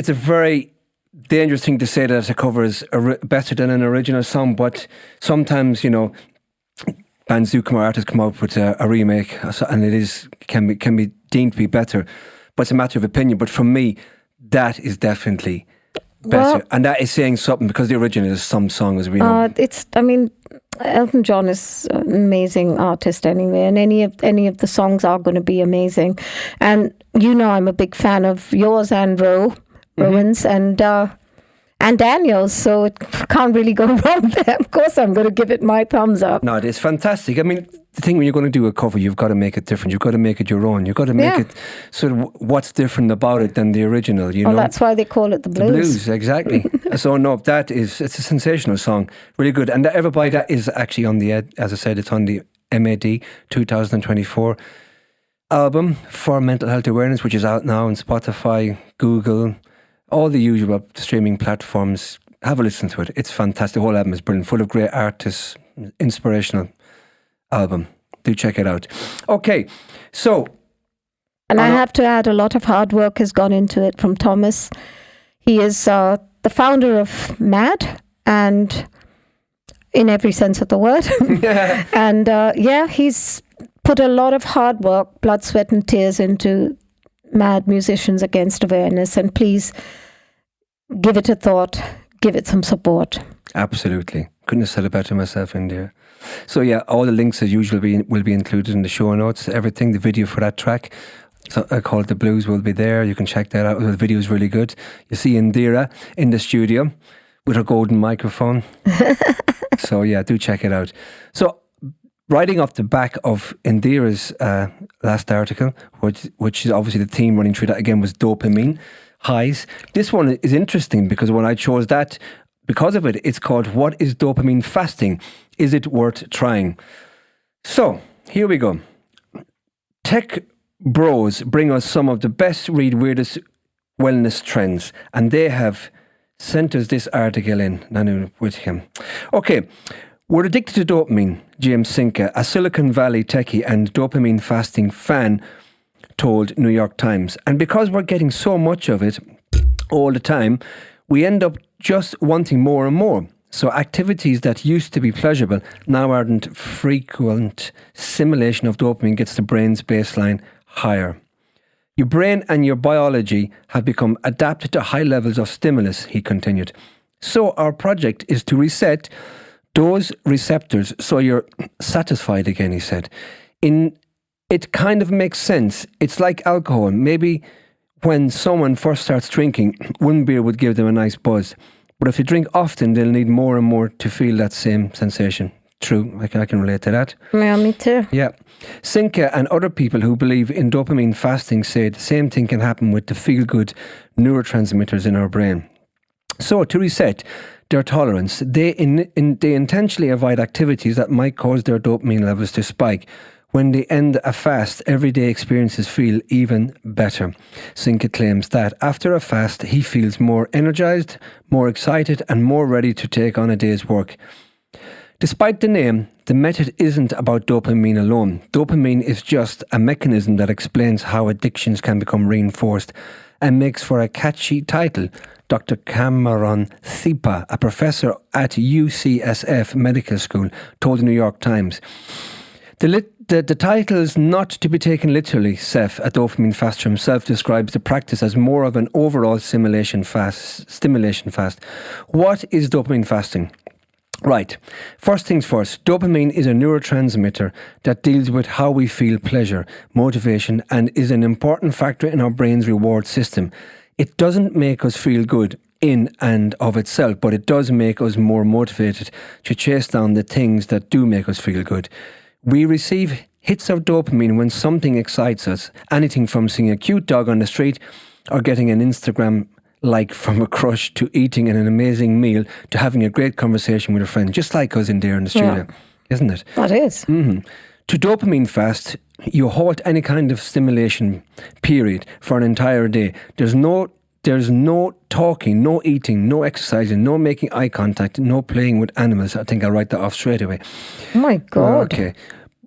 a very dangerous thing to say that a cover is better than an original song, but sometimes, you know, bands do come, artists come out with a remake, and it can be deemed to be better, but it's a matter of opinion. But for me, that is definitely better, and that is saying something, because the original is some song, as we know. Elton John is an amazing artist anyway, and any of the songs are going to be amazing. And you know, I'm a big fan of yours and Rowan's, and Daniel's, so it can't really go wrong there. Of course, I'm going to give it my thumbs up. No, it's fantastic. I mean, the thing when you're going to do a cover, you've got to make it different. You've got to make it your own. You've got to make it sort of what's different about it than the original. You know, that's why they call it the blues. The blues, exactly. So no, it's a sensational song, really good. And everybody, that is actually on the, as I said, it's on the MAD 2024 album for mental health awareness, which is out now on Spotify, Google, all the usual streaming platforms. Have a listen to it. It's fantastic. The whole album is brilliant, full of great artists, inspirational album. Do check it out. Okay, so... And I have to add, a lot of hard work has gone into it from Thomas. He is the founder of MAD, and in every sense of the word. And he's put a lot of hard work, blood, sweat and tears into MAD, Musicians Against Awareness, and please give it a thought, give it some support. Absolutely. Couldn't have said it better myself, India. So yeah, all the links as usual will be included in the show notes. Everything, the video for that track, called The Blues, will be there. You can check that out. The video is really good. You see Indiraa in the studio with her golden microphone. So yeah, do check it out. So riding off the back of Indira's last article, which is obviously the theme running through that again was dopamine highs. This one is interesting because when I chose that, because of it, it's called What is Dopamine Fasting? Is it worth trying? So here we go. Tech bros bring us some of the best read weirdest wellness trends, and they have sent us this article in. Nanu with him. Okay. We're addicted to dopamine, James Sinka, a Silicon Valley techie and dopamine fasting fan, told New York Times. And because we're getting so much of it all the time, we end up just wanting more and more. So activities that used to be pleasurable now aren't. Frequent stimulation of dopamine gets the brain's baseline higher. Your brain and your biology have become adapted to high levels of stimulus, he continued. So our project is to reset those receptors so you're satisfied again, he said. It kind of makes sense. It's like alcohol. Maybe when someone first starts drinking, one beer would give them a nice buzz. But if you drink often, they'll need more and more to feel that same sensation. True, I can relate to that. Yeah, me too. Yeah. Sinka and other people who believe in dopamine fasting say the same thing can happen with the feel-good neurotransmitters in our brain. So to reset their tolerance, they intentionally avoid activities that might cause their dopamine levels to spike. When they end a fast, everyday experiences feel even better. Sinka claims that after a fast, he feels more energized, more excited, and more ready to take on a day's work. Despite the name, the method isn't about dopamine alone. Dopamine is just a mechanism that explains how addictions can become reinforced and makes for a catchy title. Dr. Cameron Thipa, a professor at UCSF Medical School, told the New York Times. The title is not to be taken literally. Seth, a dopamine faster himself, describes the practice as more of an overall stimulation fast. What is dopamine fasting? Right. First things first, dopamine is a neurotransmitter that deals with how we feel pleasure, motivation, and is an important factor in our brain's reward system. It doesn't make us feel good in and of itself, but it does make us more motivated to chase down the things that do make us feel good. We receive hits of dopamine when something excites us, anything from seeing a cute dog on the street or getting an Instagram like from a crush to eating an amazing meal to having a great conversation with a friend, just like us in there in the studio, isn't it? That is. Mm-hmm. To dopamine fast, you halt any kind of stimulation period for an entire day. There's no talking, no eating, no exercising, no making eye contact, no playing with animals. I think I'll write that off straight away. Oh my God. Okay.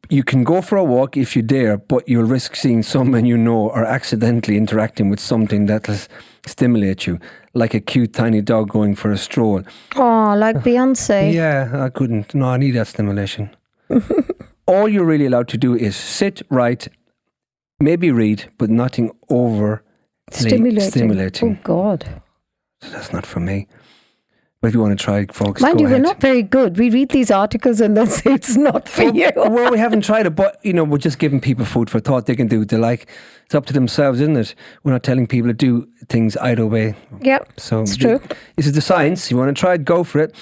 You can go for a walk if you dare, but you'll risk seeing someone you know or accidentally interacting with something that'll stimulate you, like a cute tiny dog going for a stroll. Oh, like Beyonce. Yeah, I couldn't. No, I need that stimulation. All you're really allowed to do is sit, write, maybe read, but nothing over stimulating. Oh, God. That's not for me. But if you want to try, folks, Mind go you, ahead. we're not very good. We read these articles and then say it's not for you. Well, we haven't tried it, but, we're just giving people food for thought. They can do what they like. It's up to themselves, isn't it? We're not telling people to do things either way. Yep, So it's true. This is the science. You want to try it, go for it.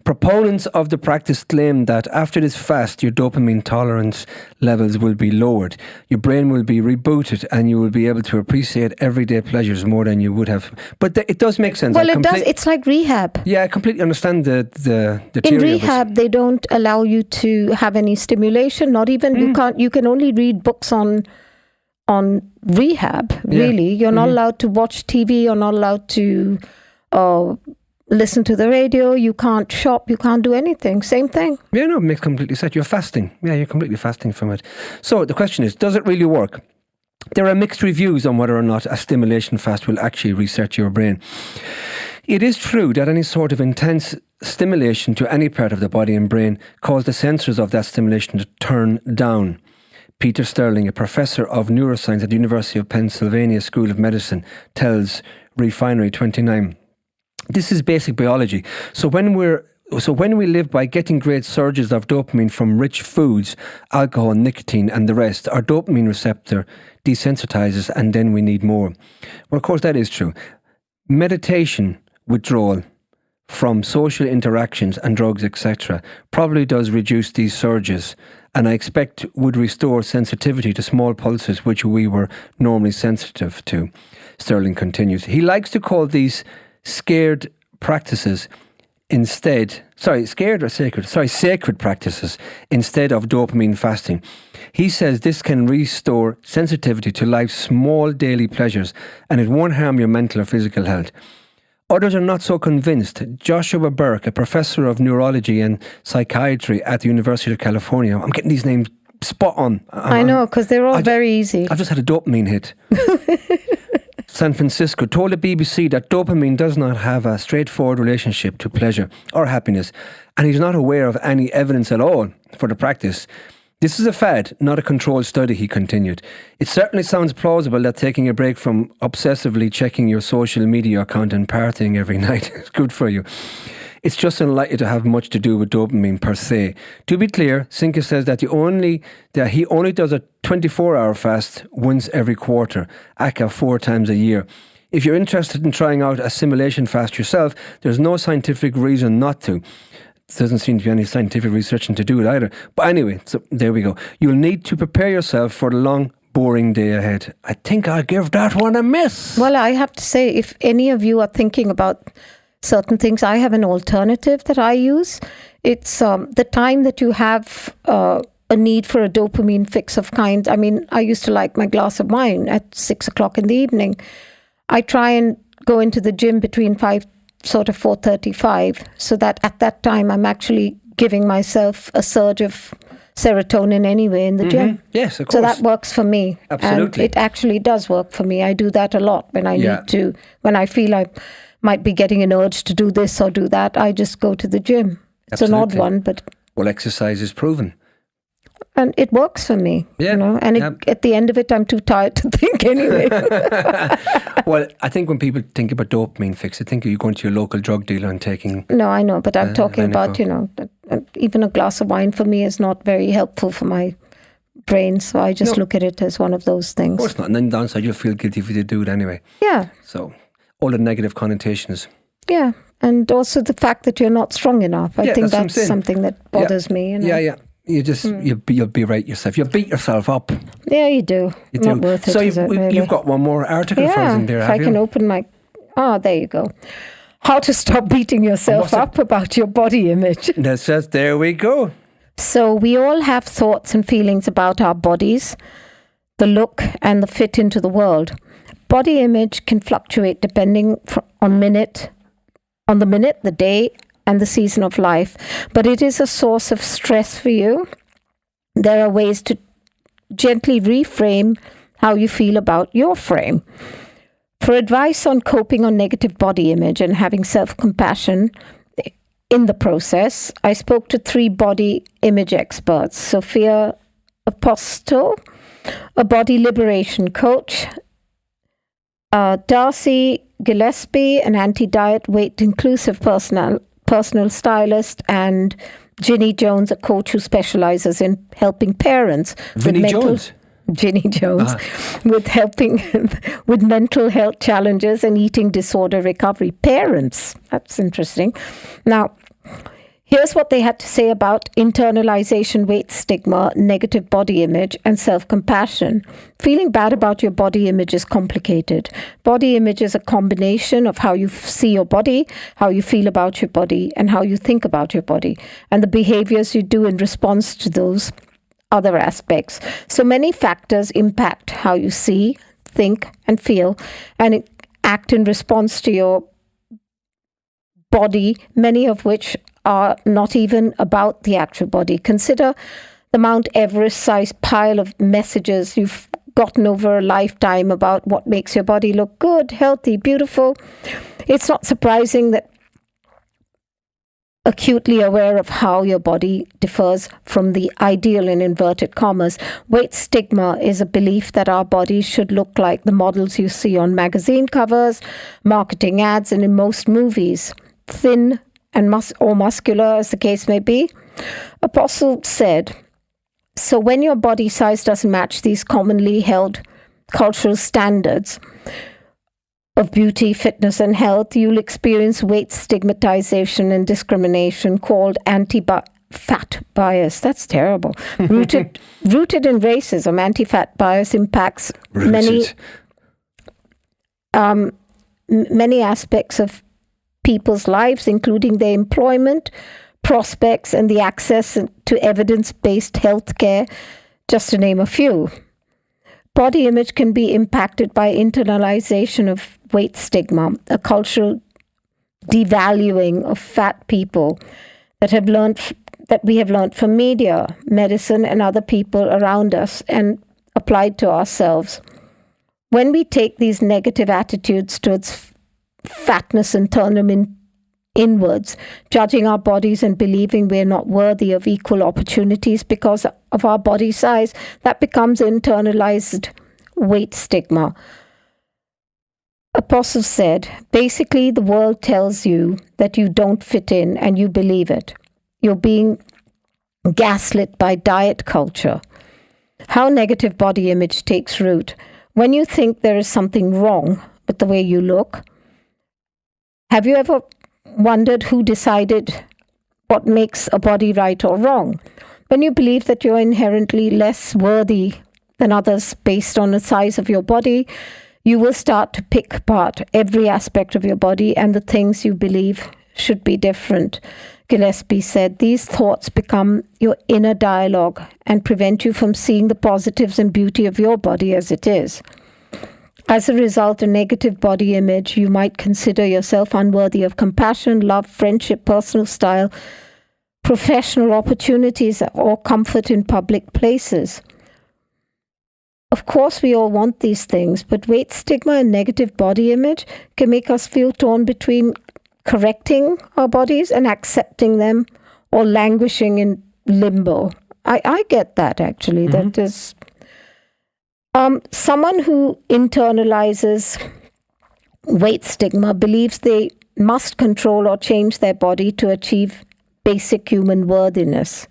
Proponents of the practice claim that after this fast, your dopamine tolerance levels will be lowered. Your brain will be rebooted and you will be able to appreciate everyday pleasures more than you would have. But it does make sense. Well, it does. It's like rehab. Yeah, I completely understand the In theory of it. rehab, they don't allow you to have any stimulation. Not even you can only read books on rehab. Really, you're not allowed to watch TV. You're not allowed to listen to the radio. You can't shop. You can't do anything. Same thing. Yeah, no, it makes completely sense. You're fasting. Yeah, you're completely fasting from it. So the question is, does it really work? There are mixed reviews on whether or not a stimulation fast will actually reset your brain. It is true that any sort of intense stimulation to any part of the body and brain cause the sensors of that stimulation to turn down. Peter Sterling, a professor of neuroscience at the University of Pennsylvania School of Medicine, tells Refinery 29. This is basic biology. So when we live by getting great surges of dopamine from rich foods, alcohol, nicotine and the rest, our dopamine receptor desensitizes and then we need more. Well, of course, that is true. Meditation withdrawal from social interactions and drugs, etc., probably does reduce these surges, and I expect would restore sensitivity to small pulses which we were normally sensitive to. Sterling continues. He likes to call these sacred practices instead of dopamine fasting. He says this can restore sensitivity to life's small daily pleasures and it won't harm your mental or physical health. Others are not so convinced. Joshua Burke, a professor of neurology and psychiatry at the University of California. I'm getting these names spot on. I know, because they're all very easy. I've just had a dopamine hit. San Francisco told the BBC that dopamine does not have a straightforward relationship to pleasure or happiness, and he's not aware of any evidence at all for the practice. This is a fad, not a controlled study, he continued. It certainly sounds plausible that taking a break from obsessively checking your social media account and partying every night is good for you. It's just unlikely to have much to do with dopamine per se. To be clear, Sinka says that he only does a 24-hour fast once every quarter, aka 4 times a year. If you're interested in trying out a simulation fast yourself, there's no scientific reason not to. There doesn't seem to be any scientific research to do it either. But anyway, so there we go. You'll need to prepare yourself for the long, boring day ahead. I think I'll give that one a miss. Well, I have to say, if any of you are thinking about certain things, I have an alternative that I use. It's the time that you have a need for a dopamine fix of kind. I mean, I used to like my glass of wine at 6 o'clock in the evening. I try and go into the gym between 4:35, so that at that time I'm actually giving myself a surge of serotonin anyway in the gym. Yes, of course. So that works for me. Absolutely. And it actually does work for me. I do that a lot when I need to. When I feel I might be getting an urge to do this or do that, I just go to the gym. It's an odd one, but... Well, exercise is proven. And it works for me, yeah, and at the end of it, I'm too tired to think anyway. Well, I think when people think about dopamine fix, they think you're going to your local drug dealer and taking... No, I know, but I'm talking about, even a glass of wine for me is not very helpful for my brain, so I just look at it as one of those things. Of course not, and then downside, you'll feel guilty if you do it anyway. Yeah. So, all the negative connotations. Yeah, and also the fact that you're not strong enough. I think that's something that bothers me. Yeah. You just you'll berate yourself. You beat yourself up. Yeah, you do. Not worth it. So really? you've got one more article for us in there. If I can open my... there you go. How to stop beating yourself up about your body image. That says, there we go. So we all have thoughts and feelings about our bodies, the look and the fit into the world. Body image can fluctuate depending on the minute, the day, and the season of life, but it is a source of stress for you. there are ways to gently reframe how you feel about your frame. For advice on coping on negative body image and having self-compassion in the process, I spoke to 3 body image experts: Sophia Apostle, a body liberation coach, Darcy Gillespie, an anti-diet weight inclusive personal stylist, and Ginny Jones, a coach who specializes in helping parents Ginny Jones, with helping with mental health challenges and eating disorder recovery. Parents, that's interesting. Now, here's what they had to say about internalization, weight stigma, negative body image, and self-compassion. Feeling bad about your body image is complicated. Body image is a combination of how you see your body, how you feel about your body, and how you think about your body, and the behaviors you do in response to those other aspects. So many factors impact how you see, think, and feel, and act in response to your body, many of which are not even about the actual body. Consider the Mount Everest-sized pile of messages you've gotten over a lifetime about what makes your body look good, healthy, beautiful. It's not surprising that acutely aware of how your body differs from the ideal in inverted commas. Weight stigma is a belief that our bodies should look like the models you see on magazine covers, marketing ads, and in most movies, thin and or muscular as the case may be. Apostle said, so when your body size doesn't match these commonly held cultural standards of beauty, fitness, and health, you'll experience weight stigmatization and discrimination called anti-fat bias. That's terrible. Rooted in racism, anti-fat bias impacts many aspects of people's lives, including their employment, prospects, and the access to evidence-based healthcare, just to name a few. Body image can be impacted by internalization of weight stigma, a cultural devaluing of fat people that we have learned from media, medicine, and other people around us and applied to ourselves. When we take these negative attitudes towards fatness and turn them inwards, judging our bodies and believing we're not worthy of equal opportunities because of our body size, that becomes internalized weight stigma. Apostle said, basically the world tells you that you don't fit in and you believe it. You're being gaslit by diet culture. How negative body image takes root. When you think there is something wrong with the way you look, have you ever wondered who decided what makes a body right or wrong? When you believe that you're inherently less worthy than others based on the size of your body, you will start to pick apart every aspect of your body and the things you believe should be different. Gillespie said, these thoughts become your inner dialogue and prevent you from seeing the positives and beauty of your body as it is. As a result, a negative body image, you might consider yourself unworthy of compassion, love, friendship, personal style, professional opportunities, or comfort in public places. Of course, we all want these things, but weight stigma and negative body image can make us feel torn between correcting our bodies and accepting them or languishing in limbo. I get that, actually. Mm-hmm. That is... someone who internalizes weight stigma believes they must control or change their body to achieve basic human worthiness.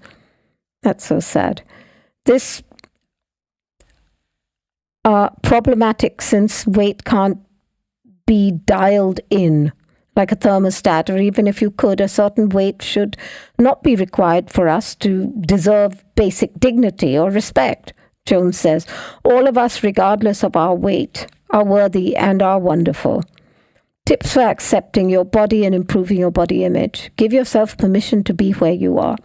That's so sad. This problematic since weight can't be dialed in like a thermostat, or even if you could, a certain weight should not be required for us to deserve basic dignity or respect. Jones says, all of us, regardless of our weight, are worthy and are wonderful. Tips for accepting your body and improving your body image. Give yourself permission to be where you are.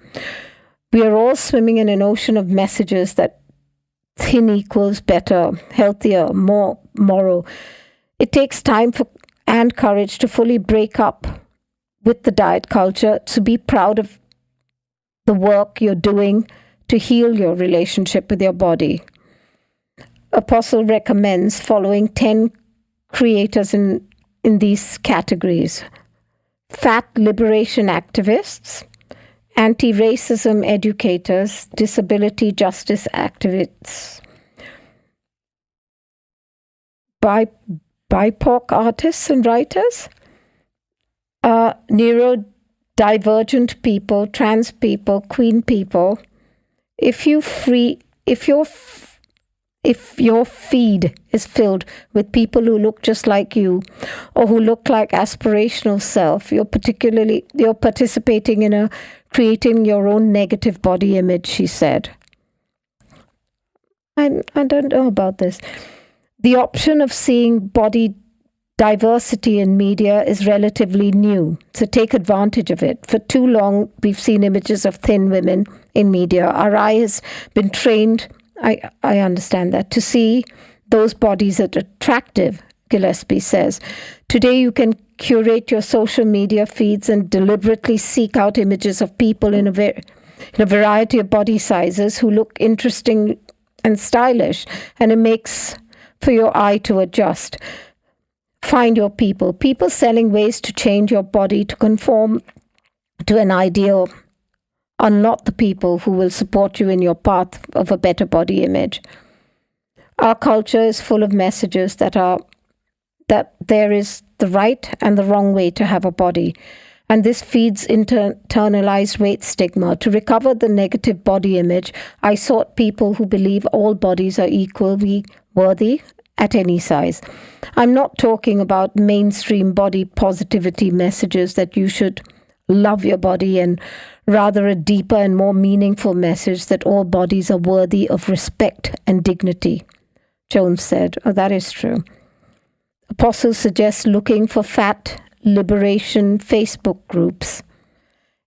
We are all swimming in an ocean of messages that thin equals better, healthier, more moral. It takes time and courage to fully break up with the diet culture, to be proud of the work you're doing to heal your relationship with your body. Apostle recommends following 10 creators in these categories: fat liberation activists, anti-racism educators, disability justice activists, BIPOC artists and writers, neurodivergent people, trans people, queer people. If your feed is filled with people who look just like you or who look like aspirational self, you're participating in creating your own negative body image, she said. I don't know about this. The option of seeing body diversity in media is relatively new, so take advantage of it. For too long, we've seen images of thin women in media. Our eye has been trained, I understand that, to see those bodies as attractive, Gillespie says. Today, you can curate your social media feeds and deliberately seek out images of people in a variety of body sizes who look interesting and stylish, and it makes for your eye to adjust. Find your people. People selling ways to change your body to conform to an ideal are not the people who will support you in your path of a better body image. Our culture is full of messages that there is the right and the wrong way to have a body, and this feeds internalized weight stigma. To recover the negative body image, I sought people who believe all bodies are equally worthy at any size. I'm not talking about mainstream body positivity messages that you should love your body, and rather a deeper and more meaningful message that all bodies are worthy of respect and dignity. Jones said, "Oh, that is true." Apostle suggests looking for fat liberation Facebook groups,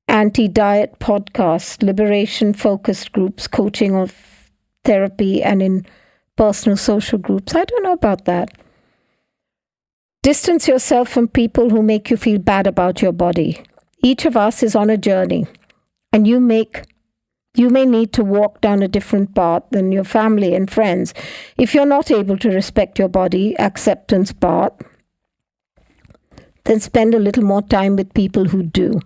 anti-diet podcasts, liberation-focused groups, coaching or therapy, and in personal social groups. I don't know about that. Distance yourself from people who make you feel bad about your body. Each of us is on a journey, and you may need to walk down a different path than your family and friends. If you're not able to respect your body acceptance path, then spend a little more time with people who do.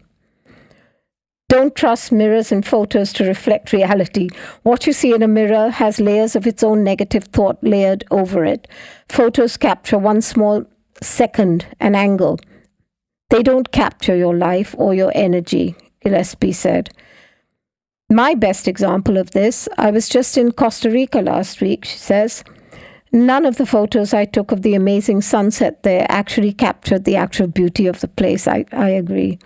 Don't trust mirrors and photos to reflect reality. What you see in a mirror has layers of its own negative thought layered over it. Photos capture one small second, an angle. They don't capture your life or your energy, Gillespie said. My best example of this, I was just in Costa Rica last week, she says. None of the photos I took of the amazing sunset there actually captured the actual beauty of the place. I agree.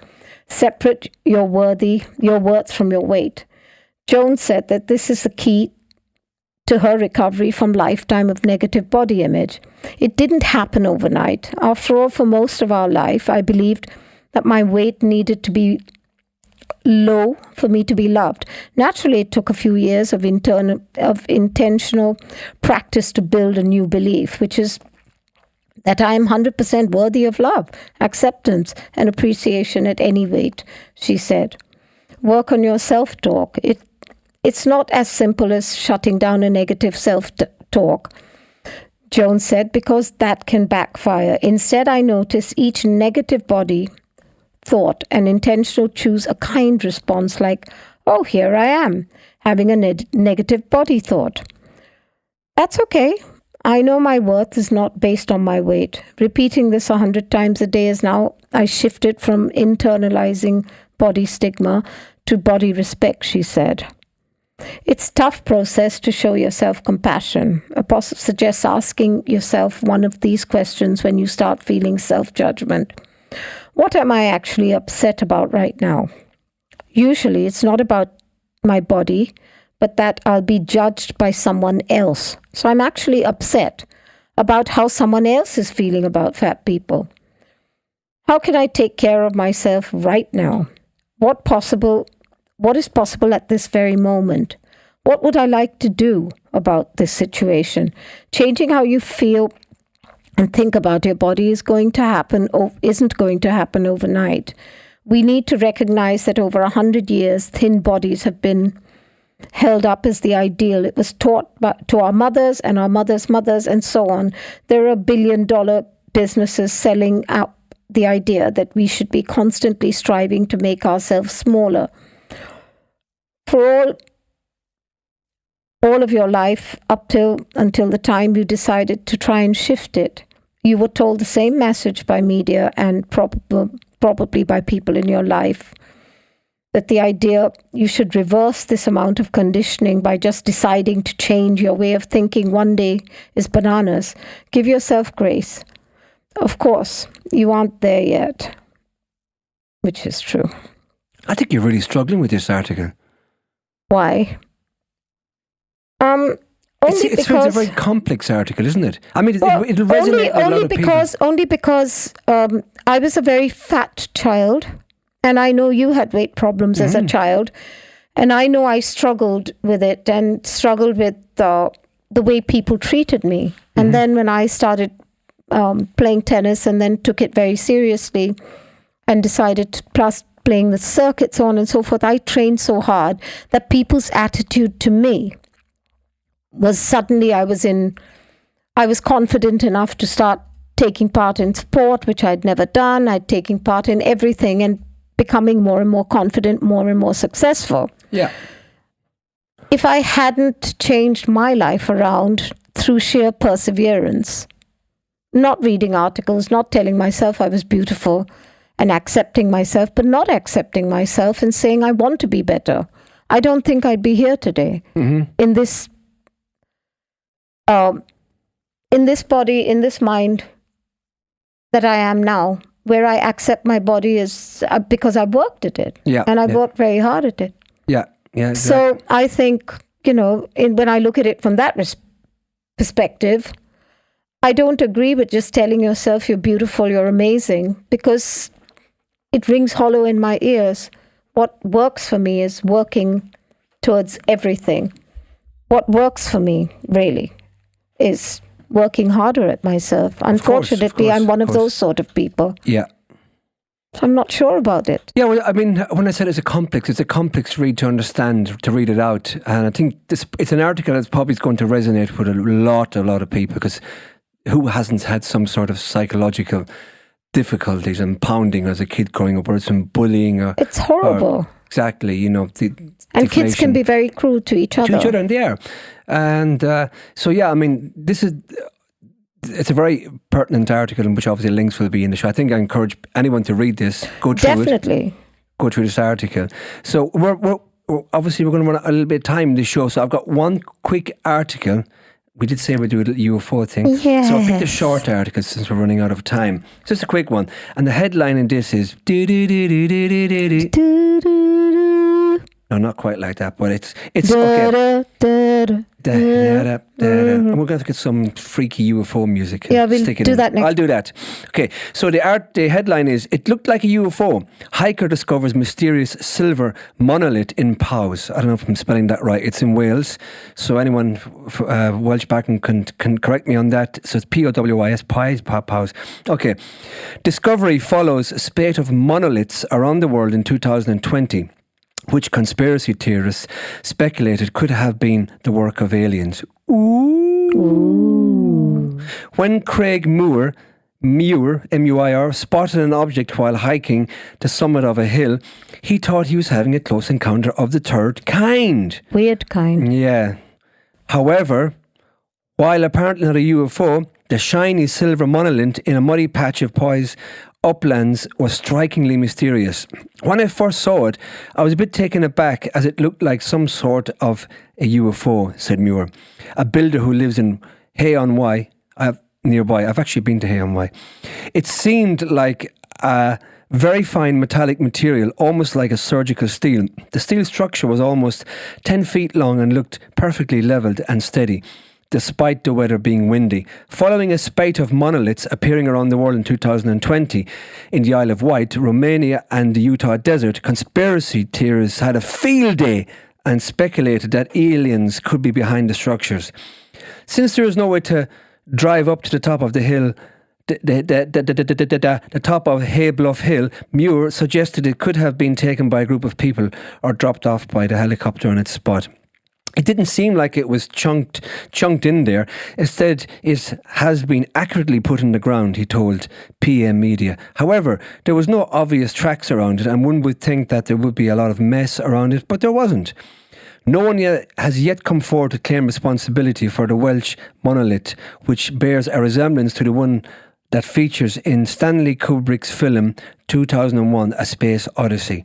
Separate your worth from your weight. Jones said that this is the key to her recovery from lifetime of negative body image. It didn't happen overnight. After all, for most of our life, I believed that my weight needed to be low for me to be loved. Naturally, it took a few years of intentional practice to build a new belief, which is that I am 100% worthy of love, acceptance, and appreciation at any weight, she said. Work on your self-talk. It's not as simple as shutting down a negative self-talk, Jones said, because that can backfire. Instead, I notice each negative body thought and intentional choose a kind response like, oh, here I am, having a negative body thought. That's okay. I know my worth is not based on my weight. Repeating this 100 times a day is now I shifted from internalizing body stigma to body respect, she said. It's a tough process to show yourself compassion. Apostle suggests asking yourself one of these questions when you start feeling self-judgment. What am I actually upset about right now? Usually it's not about my body, but that I'll be judged by someone else. So I'm actually upset about how someone else is feeling about fat people. How can I take care of myself right now? What is possible at this very moment? What would I like to do about this situation? Changing how you feel and think about your body isn't going to happen overnight. We need to recognize that over 100 years, thin bodies have been held up as the ideal. It was taught to our mothers and our mothers' mothers and so on. There are billion-dollar businesses selling out the idea that we should be constantly striving to make ourselves smaller. For all of your life, until the time you decided to try and shift it, you were told the same message by media and probably by people in your life, that the idea you should reverse this amount of conditioning by just deciding to change your way of thinking one day is bananas. Give yourself grace. Of course, you aren't there yet, which is true. I think you're really struggling with this article. Why? It's a very complex article, isn't it? I mean, it'll resonate with a lot of people. Only because I was a very fat child, and I know you had weight problems as a child, and I know I struggled with it and struggled with the way people treated me. And then when I started playing tennis and then took it very seriously and decided to plus playing the circuits on and so forth, I trained so hard that people's attitude to me was suddenly I was confident enough to start taking part in sport, which I'd never done. I'd taken part in everything and becoming more and more confident, more and more successful. Yeah. If I hadn't changed my life around through sheer perseverance, not reading articles, not telling myself I was beautiful and accepting myself, but not accepting myself and saying I want to be better, I don't think I'd be here today in this body, in this mind that I am now, where I accept my body is because I worked at it. Yeah, and I worked very hard at it. Yeah, yeah. Exactly. So I think, when I look at it from that perspective, I don't agree with just telling yourself you're beautiful, you're amazing, because it rings hollow in my ears. What works for me is working towards everything. What works for me, really, is working harder at myself. Unfortunately, I'm one of those sort of people. Yeah. So I'm not sure about it. Yeah, well, I mean, when I said it's a complex read to understand, to read it out. And I think it's an article that's probably going to resonate with a lot of people, because who hasn't had some sort of psychological difficulties and pounding as a kid growing up, or some bullying? It's horrible. Exactly, and deflation. Kids can be very cruel to each other. And they are. And so, yeah, I mean, it's a very pertinent article, in which obviously links will be in the show. I think I encourage anyone to read this, go through Definitely. Go through this article. So we're obviously we're going to run a little bit of time in the show. So I've got one quick article. We did say we'd do a little UFO thing. Yes. So I picked a short article since we're running out of time. Just a quick one. And the headline in this is... No, not quite like that, but it's okay. And we're going to get some freaky UFO music. Yeah, we'll do that next. I'll do that. Okay, so the headline is, "It looked like a UFO. Hiker discovers mysterious silver monolith in Powys." I don't know if I'm spelling that right. It's in Wales. So anyone Welsh background can correct me on that. So it's Powys, Powys. Okay. Discovery follows a spate of monoliths around the world in 2020. Which conspiracy theorists speculated could have been the work of aliens. Ooh. When Craig Moore, M-U-I-R, spotted an object while hiking the summit of a hill, he thought he was having a close encounter of the third kind. Weird kind. Yeah. However, while apparently not a UFO, the shiny silver monolith in a muddy patch of Powys uplands was strikingly mysterious. When I first saw it, I was a bit taken aback, as it looked like some sort of a UFO, said Muir, a builder who lives in Hay-on-Wye, nearby. I've actually been to Hay-on-Wye. It seemed like a very fine metallic material, almost like a surgical steel. The steel structure was almost 10 feet long and looked perfectly levelled and steady, despite the weather being windy. Following a spate of monoliths appearing around the world in 2020 in the Isle of Wight, Romania and the Utah desert, conspiracy theorists had a field day and speculated that aliens could be behind the structures. Since there is no way to drive up to the top of the hill, the top of Hay Bluff Hill, Muir suggested it could have been taken by a group of people or dropped off by the helicopter on its spot. It didn't seem like it was chunked in there. Instead, it has been accurately put in the ground, he told PM Media. However, there was no obvious tracks around it, and one would think that there would be a lot of mess around it, but there wasn't. No one has yet come forward to claim responsibility for the Welsh monolith, which bears a resemblance to the one that features in Stanley Kubrick's film 2001: A Space Odyssey.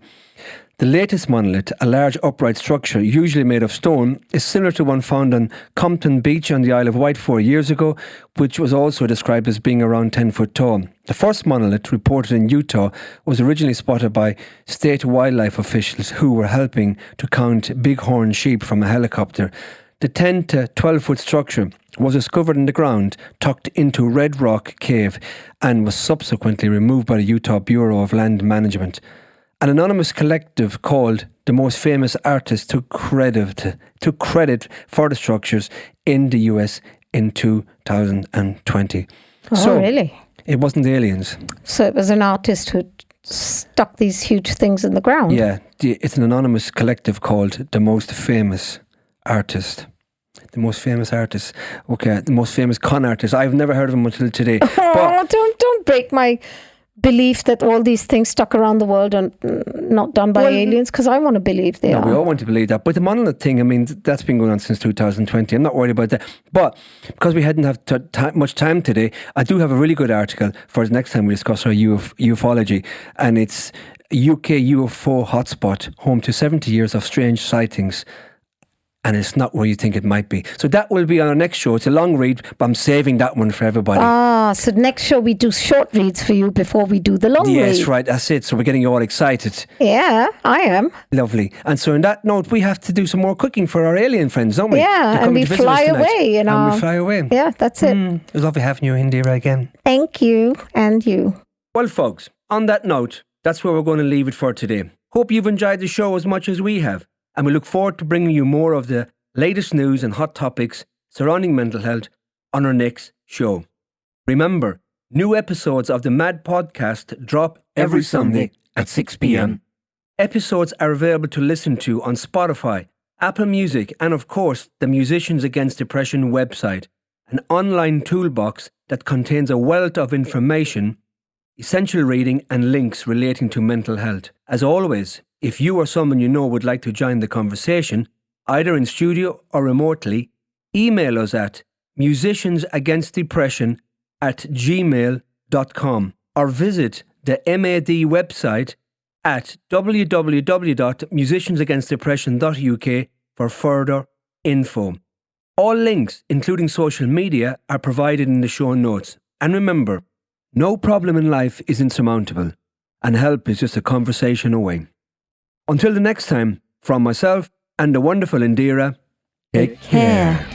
The latest monolith, a large upright structure usually made of stone, is similar to one found on Compton Beach on the Isle of Wight 4 years ago, which was also described as being around 10 foot tall. The first monolith, reported in Utah, was originally spotted by state wildlife officials who were helping to count bighorn sheep from a helicopter. The 10 to 12 foot structure was discovered in the ground, tucked into Red Rock Cave, and was subsequently removed by the Utah Bureau of Land Management. An anonymous collective called The Most Famous Artists took credit for the structures in the US in 2020. Oh, really? It wasn't aliens. So it was an artist who stuck these huge things in the ground? Yeah, it's an anonymous collective called The Most Famous Artist. The most famous artist. Okay, the most famous con artist. I've never heard of him until today. Oh, don't break my belief that all these things stuck around the world and not done by aliens, because I want to believe they are. We all want to believe that. But the monolith thing, I mean, that's been going on since 2020. I'm not worried about that. But because we hadn't have much time today, I do have a really good article for the next time we discuss our ufology. And it's UK UFO hotspot, home to 70 years of strange sightings. And it's not where you think it might be. So that will be on our next show. It's a long read, but I'm saving that one for everybody. So next show we do short reads for you before we do the long read. Yes, right, that's it. So we're getting you all excited. Yeah, I am. Lovely. And so on that note, we have to do some more cooking for our alien friends, don't we? Yeah, and we fly away. And we fly away. Yeah, that's it. It was lovely having you, Indira, again. Thank you, and you. Well, folks, on that note, that's where we're going to leave it for today. Hope you've enjoyed the show as much as we have. And we look forward to bringing you more of the latest news and hot topics surrounding mental health on our next show. Remember, new episodes of the Mad Podcast drop every Sunday at 6 p.m. Episodes are available to listen to on Spotify, Apple Music, and of course, the Musicians Against Depression website, an online toolbox that contains a wealth of information, essential reading, and links relating to mental health. As always, if you or someone you know would like to join the conversation, either in studio or remotely, email us at musiciansagainstdepression@gmail.com or visit the MAD website at www.musiciansagainstdepression.uk for further info. All links, including social media, are provided in the show notes. And remember, no problem in life is insurmountable, and help is just a conversation away. Until the next time, from myself and the wonderful Indira, take care.